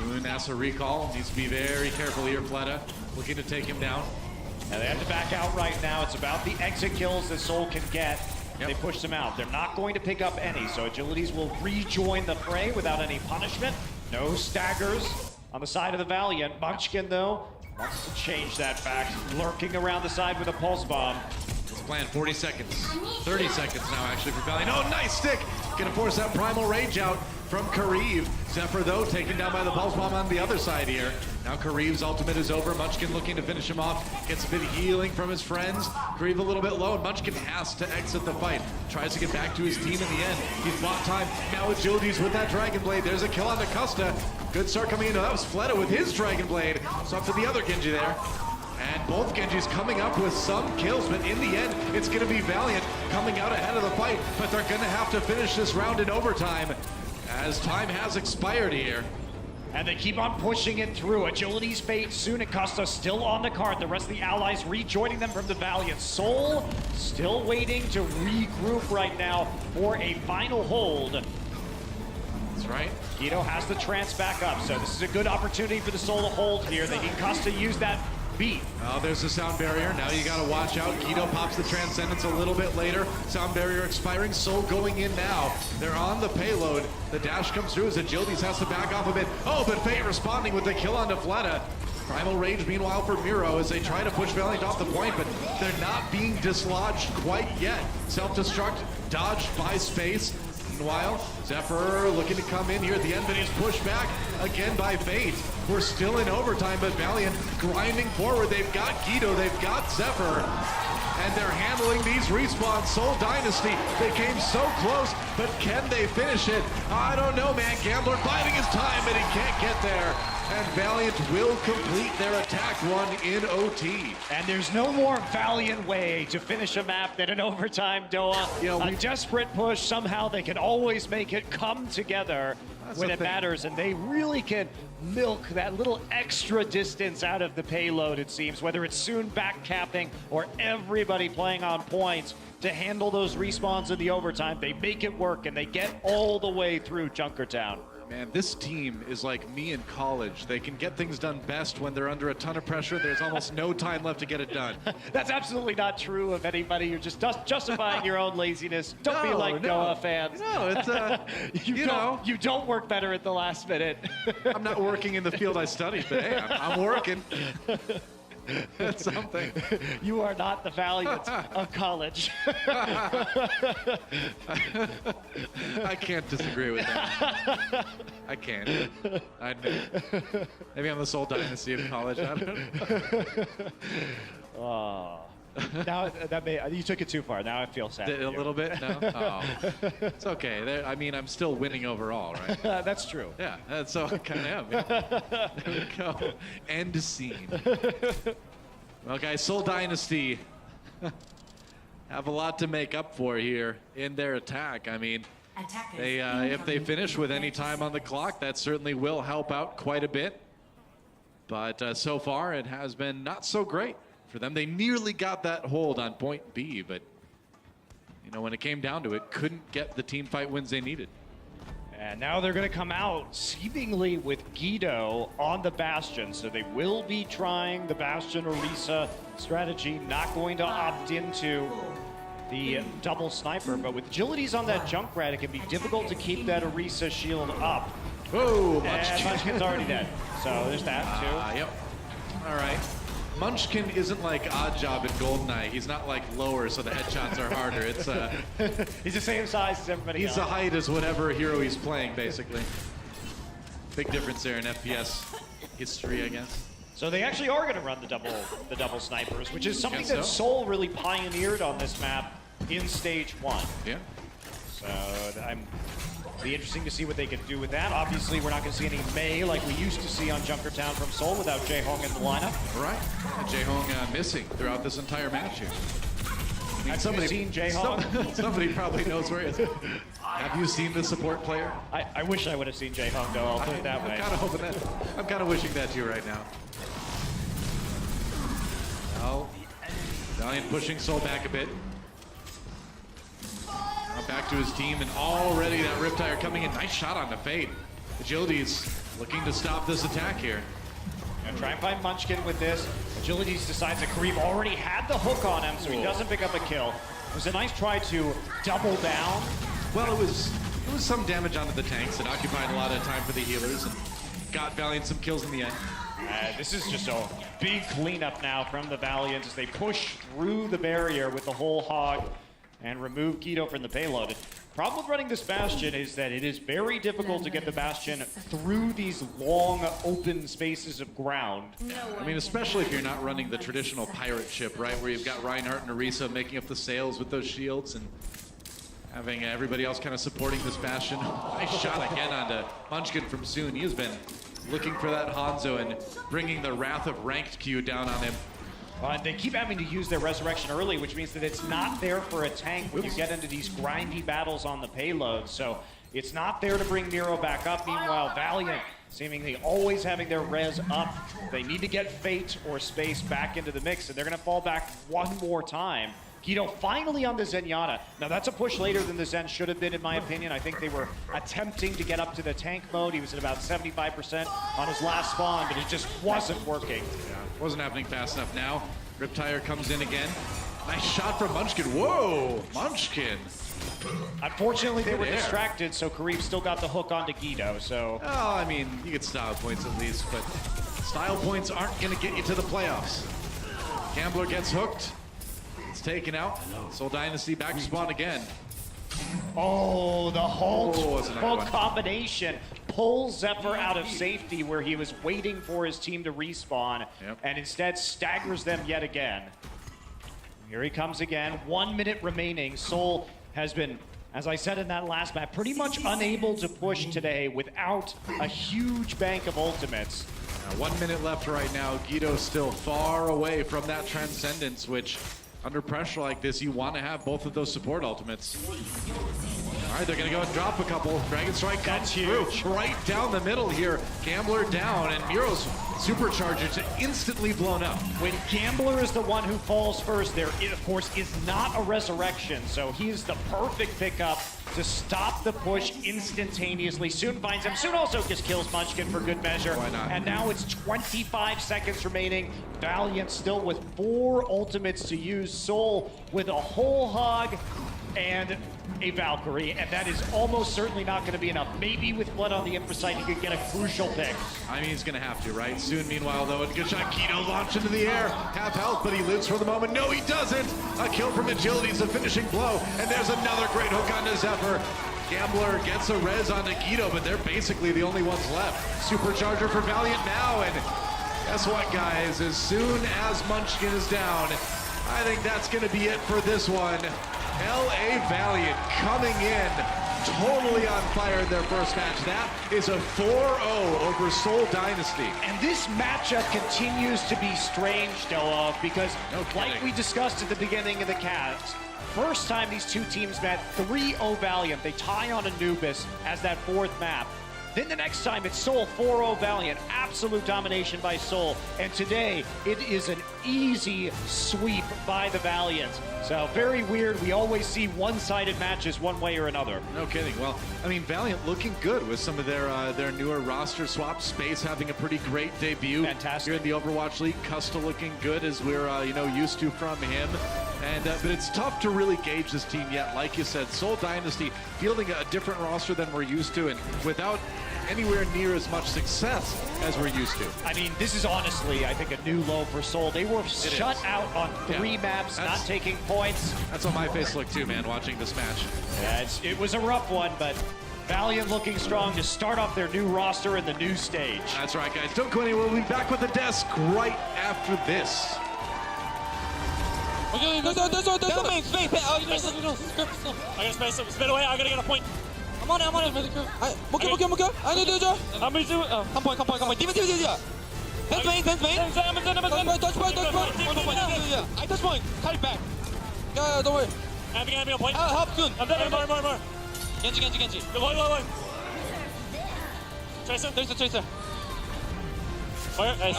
Moon has a recall. Needs to be very careful here, Fleta. Looking to take him down. And they have to back out right now. It's about the exit kills that Soul can get. They push them out. They're not going to pick up any, so Agilities will rejoin the fray without any punishment. No staggers on the side of the Valiant. Munchkin, though, wants to change that fact. Lurking around the side with a pulse bomb. Let's plan 40 seconds. 30 seconds now, actually, for Valiant. Oh, nice stick! Gonna force that Primal Rage out from Kareev. Zephyr, though, taken down by the pulse bomb on the other side here. Now Kareev's ultimate is over. Munchkin looking to finish him off. Gets a bit of healing from his friends. Kareev a little bit low, and Munchkin has to exit the fight. Tries to get back to his team in the end. He's bought time. Now Agilities with that Dragon Blade. There's a kill on Acosta. Good start coming in. That was Fleta with his Dragon Blade. So up to the other Genji there. And both Genjis coming up with some kills, but in the end, it's going to be Valiant coming out ahead of the fight. But they're going to have to finish this round in overtime, as time has expired here. And they keep on pushing it through. Agility's fate soon. Acosta still on the card. The rest of the allies rejoining them from the Valiant. Soul still waiting to regroup right now for a final hold. That's right. Guido has the trance back up, so this is a good opportunity for the Soul to hold here. They need Costa to use that beat. Oh, there's the sound barrier. Now you got to watch out. Guido pops the Transcendence a little bit later. Sound barrier expiring. Soul going in now. They're on the payload. The dash comes through as Agilities has to back off a bit. Oh, but Fate responding with the kill onto Fleta. Primal Rage, meanwhile, for Miro as they try to push Valiant off the point, but they're not being dislodged quite yet. Self-destruct, dodged by Space. Meanwhile, Zephyr looking to come in here at the end, but he's pushed back again by Fate. We're still in overtime, but Valiant grinding forward. They've got Guido, they've got Zephyr, and they're handling these respawns. Soul Dynasty, they came so close, but can they finish it? I don't know, man. Gambler biding his time, but he can't get there. And Valiant will complete their attack run in OT. And there's no more Valiant way to finish a map than an overtime Doa. You know, a desperate push, somehow they can always make it come together when it matters, and they really can milk that little extra distance out of the payload, it seems, whether it's soon back capping or everybody playing on points to handle those respawns in the overtime. They make it work, and they get all the way through Junkertown. Man, this team is like me in college. They can get things done best when they're under a ton of pressure. There's almost no time left to get it done. That's absolutely not true of anybody. You're just justifying your own laziness. Don't be like Noah fans. No, it's, you don't work better at the last minute. I'm not working in the field I studied, but hey, I'm working. That's something. You are not the Valiant of college. I can't disagree with that. I can't. Maybe I'm the Soul Dynasty of college. I don't know. Oh. Now you took it too far. Now I feel sad. A little bit? No? Oh. It's okay. I mean, I'm still winning overall, right? That's true. Yeah, that's so I kind of am. Yeah. There we go. End scene. Well, guys, Soul Dynasty have a lot to make up for here in their attack. I mean, if they finish with any time on the clock, that certainly will help out quite a bit. But so far, it has been not so great for them. They nearly got that hold on point B, but you know, when it came down to it, couldn't get the team fight wins they needed. And now they're going to come out seemingly with Guido on the Bastion. So they will be trying the Bastion Orisa strategy, not going to opt into the double sniper. But with Agilities on that Junkrat, it can be difficult to keep that Orisa shield up. Whoa, and Munchkin's already dead. So there's that too. Yep. All right. Munchkin isn't like Oddjob in GoldenEye. He's not like lower, so the headshots are harder. It's he's the same size as everybody else. He's the height as whatever hero he's playing, basically. Big difference there in FPS history, I guess. So they actually are going to run the double snipers, which is something that Soul really pioneered on this map in stage 1. Yeah. So be interesting to see what they can do with that. Obviously, we're not going to see any Mei like we used to see on Junkertown from Soul without Jaehong in the lineup. Right. And Jaehong missing throughout this entire match here. I mean, somebody seen Jaehong. Somebody probably knows where he is. Have you seen the support player? I wish I would have seen Jaehong, though. I'll put it that way. I'm kind of hoping that. I'm kind of wishing that to you right now. Well, Valiant pushing Soul back a bit. Now back to his team, and already that Riptire coming in. Nice shot on the fade. Agility's looking to stop this attack here. Gonna try and find Munchkin with this. Agilities decides that Kareem already had the hook on him, so he doesn't pick up a kill. It was a nice try to double down. Well, it was some damage onto the tanks. It occupied a lot of time for the healers and got Valiant some kills in the end. This is just a big cleanup now from the Valiant as they push through the barrier with the whole hog and remove Keto from the payload. Problem with running this Bastion is that it is very difficult to get the Bastion through these long open spaces of ground. I mean, especially if you're not running the traditional pirate ship, right? Where you've got Reinhardt and Orisa making up the sails with those shields and having everybody else kind of supporting this Bastion. Nice shot again onto Munchkin from Soon. He has been looking for that Hanzo and bringing the wrath of ranked Q down on him. They keep having to use their resurrection early, which means that it's not there for a tank when you get into these grindy battles on the payload. So it's not there to bring Nero back up. Meanwhile, Valiant seemingly always having their res up. They need to get Fate or Space back into the mix, and they're going to fall back one more time. Keto finally on the Zenyatta. Now that's a push later than the Zen should have been, in my opinion. I think they were attempting to get up to the tank mode. He was at about 75% on his last spawn, but it just wasn't working. Yeah, wasn't happening fast enough now. Riptire comes in again. Nice shot from Munchkin. Whoa, Munchkin. Unfortunately, they were distracted, so Kareem still got the hook onto Guido, so... Oh, I mean, you get style points at least, but style points aren't going to get you to the playoffs. Gambler gets hooked. It's taken out. Soul Dynasty back to spawn again. Oh, the Hulk hook combination pulls Zephyr out of safety where he was waiting for his team to respawn, and instead staggers them yet again. Here he comes again. 1 minute remaining. Soul has been, as I said in that last map, pretty much unable to push today without a huge bank of ultimates. 1 minute left right now. Guido's still far away from that Transcendence, which under pressure like this, you want to have both of those support ultimates. All right, they're going to go and drop a couple. Dragon Strike comes through right down the middle here. Gambler down, and Miro's supercharger instantly blown up. When Gambler is the one who falls first, there, of course, is not a resurrection, so he's the perfect pickup to stop the push instantaneously. Soon finds him. Soon also just kills Munchkin for good measure. Why not? And now it's 25 seconds remaining. Valiant still with 4 ultimates to use. Soul with a whole hog and a Valkyrie, and that is almost certainly not going to be enough. Maybe with Blood on the Infra side, he could get a crucial pick. I mean, he's going to have to, right? Soon, meanwhile, though, a good shot. Keto launched into the air. Half health, but he lives for the moment. No, he doesn't. A kill from Agility is a finishing blow, and there's another great hook onto Zephyr. Gambler gets a res onto Keto, but they're basically the only ones left. Supercharger for Valiant now, and guess what, guys? As soon as Munchkin is down, I think that's going to be it for this one. LA Valiant coming in totally on fire in their first match. That is a 4-0 over Soul Dynasty. And this matchup continues to be strange, Doa, because like we discussed at the beginning of the cast, first time these two teams met, 3-0 Valiant. They tie on Anubis as that 4th map. Then the next time it's Soul 4-0 Valiant, absolute domination by Soul. And today it is an easy sweep by the Valiant. So very weird. We always see one-sided matches one way or another. No kidding. Well, I mean, Valiant looking good with some of their newer roster swaps. Space having a pretty great debut. Fantastic. Here in the Overwatch League. Custa looking good as we're used to from him. And but it's tough to really gauge this team yet. Like you said, Soul Dynasty fielding a different roster than we're used to, and without anywhere near as much success as we're used to. I mean, this is honestly, I think, a new low for Soul. They were shut out on 3 maps, not taking points. That's how my face looked too, man, watching this match. Yeah, it was a rough one, but Valiant looking strong to start off their new roster and the new stage. That's right, guys. Don't go anywhere. We'll be back with the desk right after this. Okay, there's something. Space. I gotta space. Spin away. I gotta get a point. I'm on it. Okay. I need to do it. I'm gonna do it. Come point. Demon. Touch point. I touch point. Cut it back. Yeah, don't worry. I'm gonna be a point. Help soon. I'm dead. More. Genji. Wait. Tracer. There's a tracer. Where? Nice.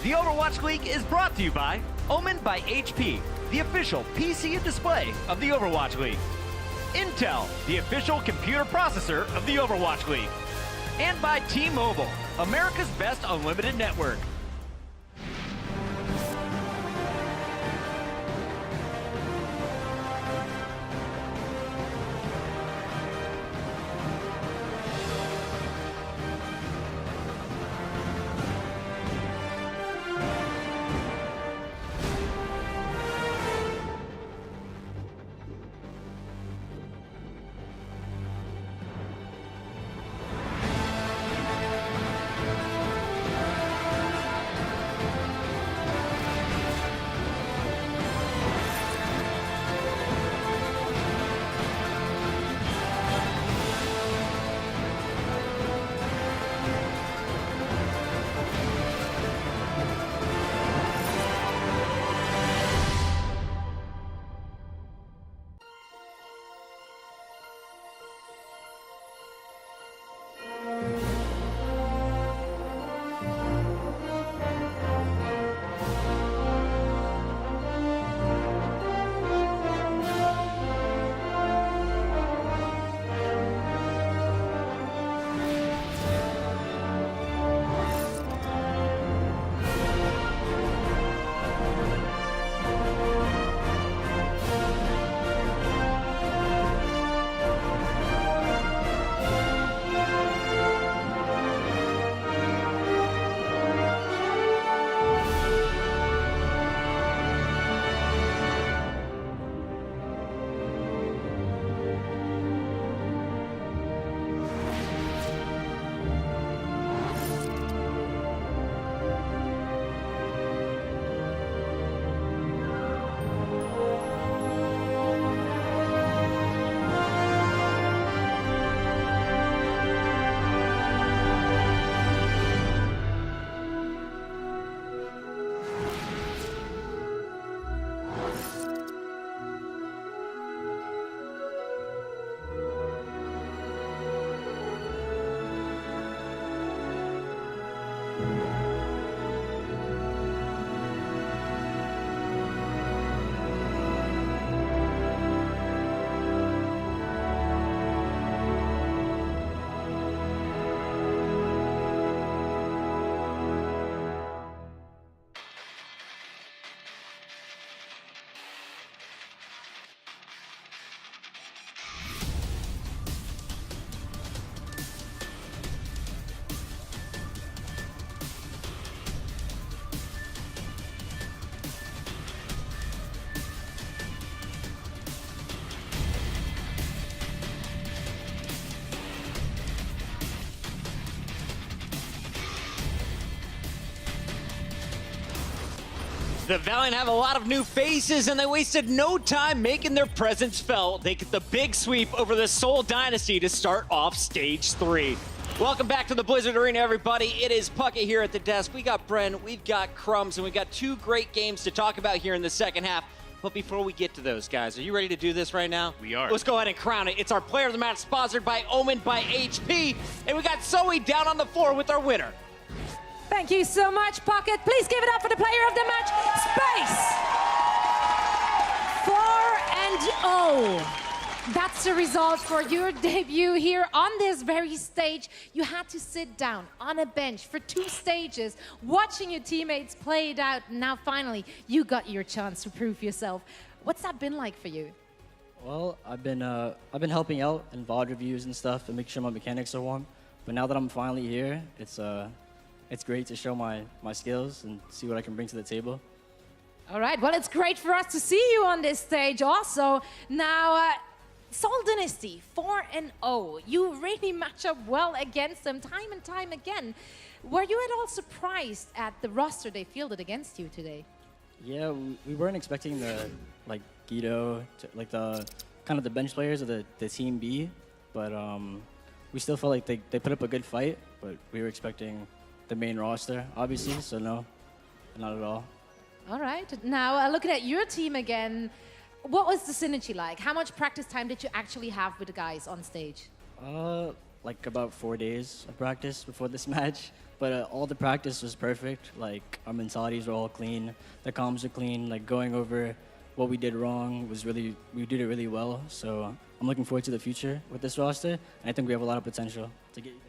The Overwatch League is brought to you by Omen by HP, the official PC and display of the Overwatch League. Intel, the official computer processor of the Overwatch League. And by T-Mobile, America's best unlimited network. The Valiant have a lot of new faces, and they wasted no time making their presence felt. They get the big sweep over the Seoul Dynasty to start off Stage 3. Welcome back to the Blizzard Arena, everybody. It is Puckett here at the desk. We got Bren, we've got Crumbs, and we've got two great games to talk about here in the second half. But before we get to those, guys, are you ready to do this right now? We are. Let's go ahead and crown it. It's our player of the match, sponsored by Omen by HP. And we got Zoe down on the floor with our winner. Thank you so much, Puckett. Please give it up for the player of the match, Space. 4-0. That's the result for your debut here on this very stage. You had to sit down on a bench for 2 stages, watching your teammates play it out. Now, finally, you got your chance to prove yourself. What's that been like for you? Well, I've been helping out in VOD reviews and stuff and make sure my mechanics are warm. But now that I'm finally here, it's great to show my skills and see what I can bring to the table. All right, well, it's great for us to see you on this stage also. Now, Seoul Dynasty, 4-0. You really match up well against them time and time again. Were you at all surprised at the roster they fielded against you today? Yeah, we weren't expecting the, like, Guido, like the kind of the bench players of the Team B, but we still felt like they put up a good fight, but we were expecting the main roster, obviously, so no, not at all. All right. Now, looking at your team again, what was the synergy like? How much practice time did you actually have with the guys on stage? like about 4 days of practice before this match, but all the practice was perfect. Like our mentalities were all clean, the comms are clean. Like going over what we did wrong was we did it really well. So I'm looking forward to the future with this roster, and I think we have a lot of potential to get even better.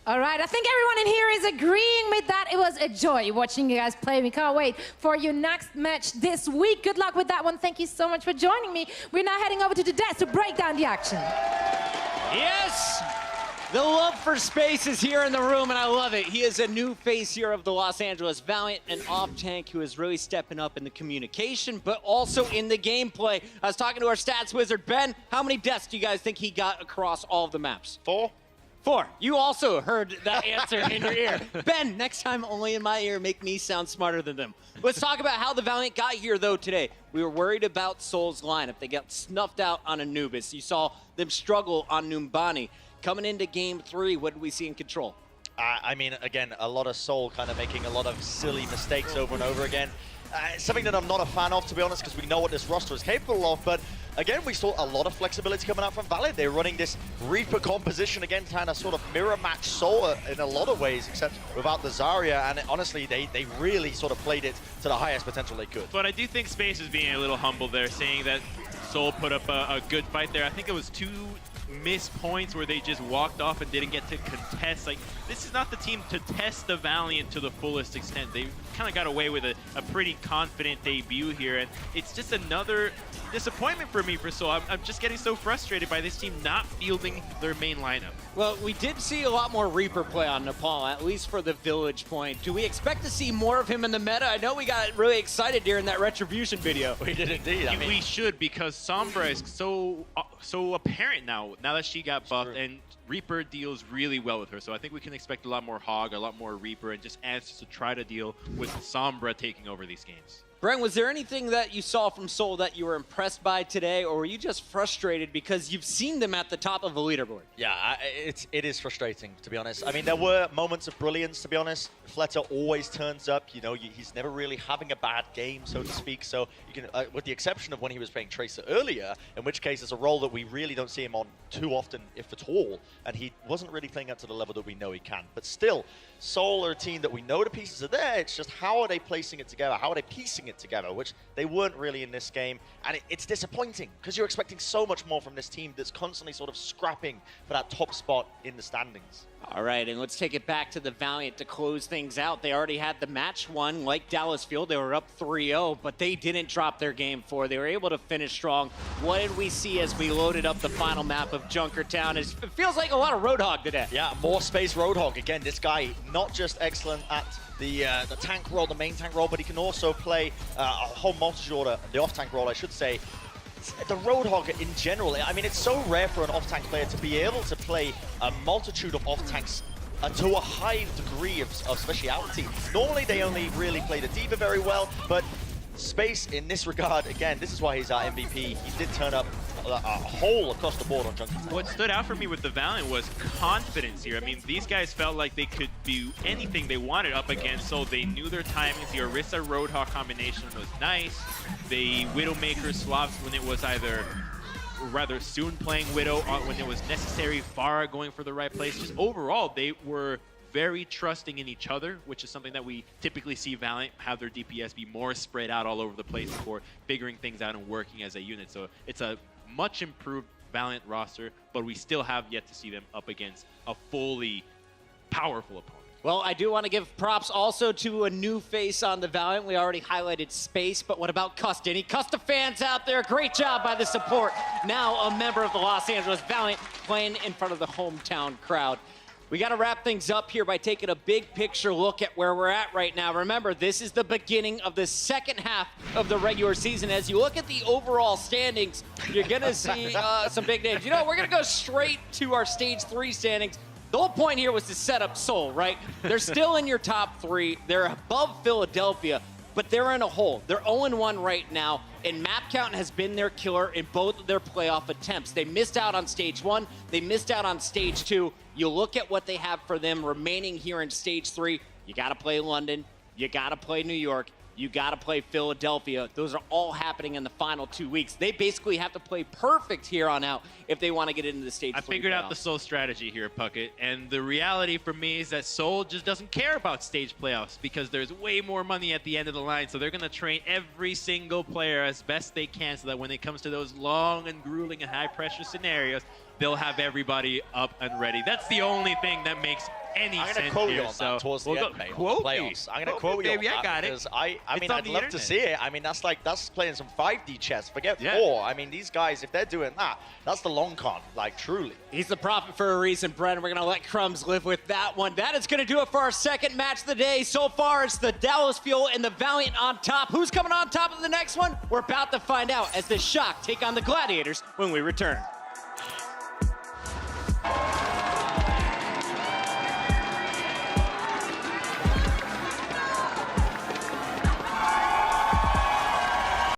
All right, I think everyone in here is agreeing with that. It was a joy watching you guys play. We can't wait for your next match this week. Good luck with that one. Thank you so much for joining me. We're now heading over to the desk to break down the action. Yes! The love for Space is here in the room, and I love it. He is a new face here of the Los Angeles Valiant, an off-tank who is really stepping up in the communication, but also in the gameplay. I was talking to our stats wizard, Ben. How many deaths do you guys think he got across all of the maps? 4. 4. You also heard that answer in your ear. Ben, next time only in my ear, make me sound smarter than them. Let's talk about how the Valiant got here, though, today. We were worried about Seoul's lineup. They got snuffed out on Anubis. You saw them struggle on Numbani. Coming into game 3, what did we see in Control? I mean, again, a lot of Seoul kind of making a lot of silly mistakes over and over again. Something that I'm not a fan of, to be honest, because we know what this roster is capable of. But again, we saw a lot of flexibility coming out from Valiant. They're running this Reaper composition again, trying to sort of mirror match Seoul in a lot of ways, except without the Zarya. And honestly, they really sort of played it to the highest potential they could. But I do think Space is being a little humble there, saying that Seoul put up a good fight there. I think it was 2 missed points where they just walked off and didn't get to contest. Like, this is not the team to test the Valiant to the fullest extent. They kind of got away with a pretty confident debut here, and it's just another disappointment for me for Seoul. I'm just getting so frustrated by this team not fielding their main lineup. Well, we did see a lot more Reaper play on Nepal, at least for the Village point. Do we expect to see more of him in the meta? I know we got really excited during that Retribution video. We did indeed. I mean, we should, because Sombra is so apparent now that she got buffed, and Reaper deals really well with her. So I think we can expect a lot more Hog, a lot more Reaper, and just answers to try to deal with Sombra taking over these games. Brent, was there anything that you saw from Seoul that you were impressed by today, or were you just frustrated because you've seen them at the top of a leaderboard? Yeah, it is frustrating, to be honest. I mean, there were moments of brilliance, to be honest. Fletter always turns up. You know, he's never really having a bad game, so to speak. So you can, with the exception of when he was playing Tracer earlier, in which case it's a role that we really don't see him on too often, if at all. And he wasn't really playing up to the level that we know he can. But still, Seoul are a team that we know the pieces are there. It's just how are they placing it together? How are they piecing it together, which they weren't really in this game. And it's disappointing because you're expecting so much more from this team that's constantly sort of scrapping for that top spot in the standings. All right, and let's take it back to the Valiant to close things out. They already had the match won, like Dallas Field. They were up 3-0, but they didn't drop their game 4. They were able to finish strong. What did we see as we loaded up the final map of Junkertown? It feels like a lot of Roadhog today. Yeah, more space Roadhog. Again, this guy, not just excellent at the tank role, the main tank role, but he can also play a whole multitude, the off-tank role, I should say. The Roadhog in general, I mean, it's so rare for an off-tank player to be able to play a multitude of off-tanks to a high degree of speciality. Normally, they only really play the D.Va very well, but Space, in this regard, again, this is why he's our MVP. He did turn up a hole across the board on Junkertown. What stood out for me with the Valiant was confidence here. I mean, these guys felt like they could do anything they wanted up against, so they knew their timings. The Orisa Roadhog combination was nice. The Widowmaker swaps when it was either rather soon playing Widow, when it was necessary, Pharah going for the right place. Just overall, they were very trusting in each other, which is something that we typically see Valiant have their DPS be more spread out all over the place before figuring things out and working as a unit. So it's a much improved Valiant roster, but we still have yet to see them up against a fully powerful opponent. Well, I do want to give props also to a new face on the Valiant. We already highlighted Space, but what about Cust? Any Custa fans out there? Great job by the support. Now a member of the Los Angeles Valiant playing in front of the hometown crowd. We got to wrap things up here by taking a big picture look at where we're at right now. Remember, this is the beginning of the second half of the regular season. As you look at the overall standings, you're going to see some big names. You know, we're going to go straight to our Stage 3 standings. The whole point here was to set up Seoul, right? They're still in your top 3. They're above Philadelphia, but they're in a hole. They're 0-1 right now, and map count has been their killer in both of their playoff attempts. They missed out on Stage 1. They missed out on Stage 2. You look at what they have for them remaining here in Stage 3. You got to play London. You got to play New York. You got to play Philadelphia. Those are all happening in the final 2 weeks. They basically have to play perfect here on out if they want to get into the stage. I figured out the Seoul strategy here, Puckett, and the reality for me is that Seoul just doesn't care about stage playoffs because there's way more money at the end of the line, so they're going to train every single player as best they can so that when it comes to those long and grueling and high-pressure scenarios, they'll have everybody up and ready. That's the only thing that makes any sense here. I'm going to quote you on that towards the end, mate. Playoffs. I'm going to quote you on that, I got it. Because I mean, I'd love to internet. see it. I mean, that's playing some 5D chess. Forget 4. I mean, these guys, if they're doing that, that's the long con, like, truly. He's the prophet for a reason, Brent. We're going to let Crumbs live with that one. That is going to do it for our second match of the day. So far, it's the Dallas Fuel and the Valiant on top. Who's coming on top of the next one? We're about to find out as the Shock take on the Gladiators when we return.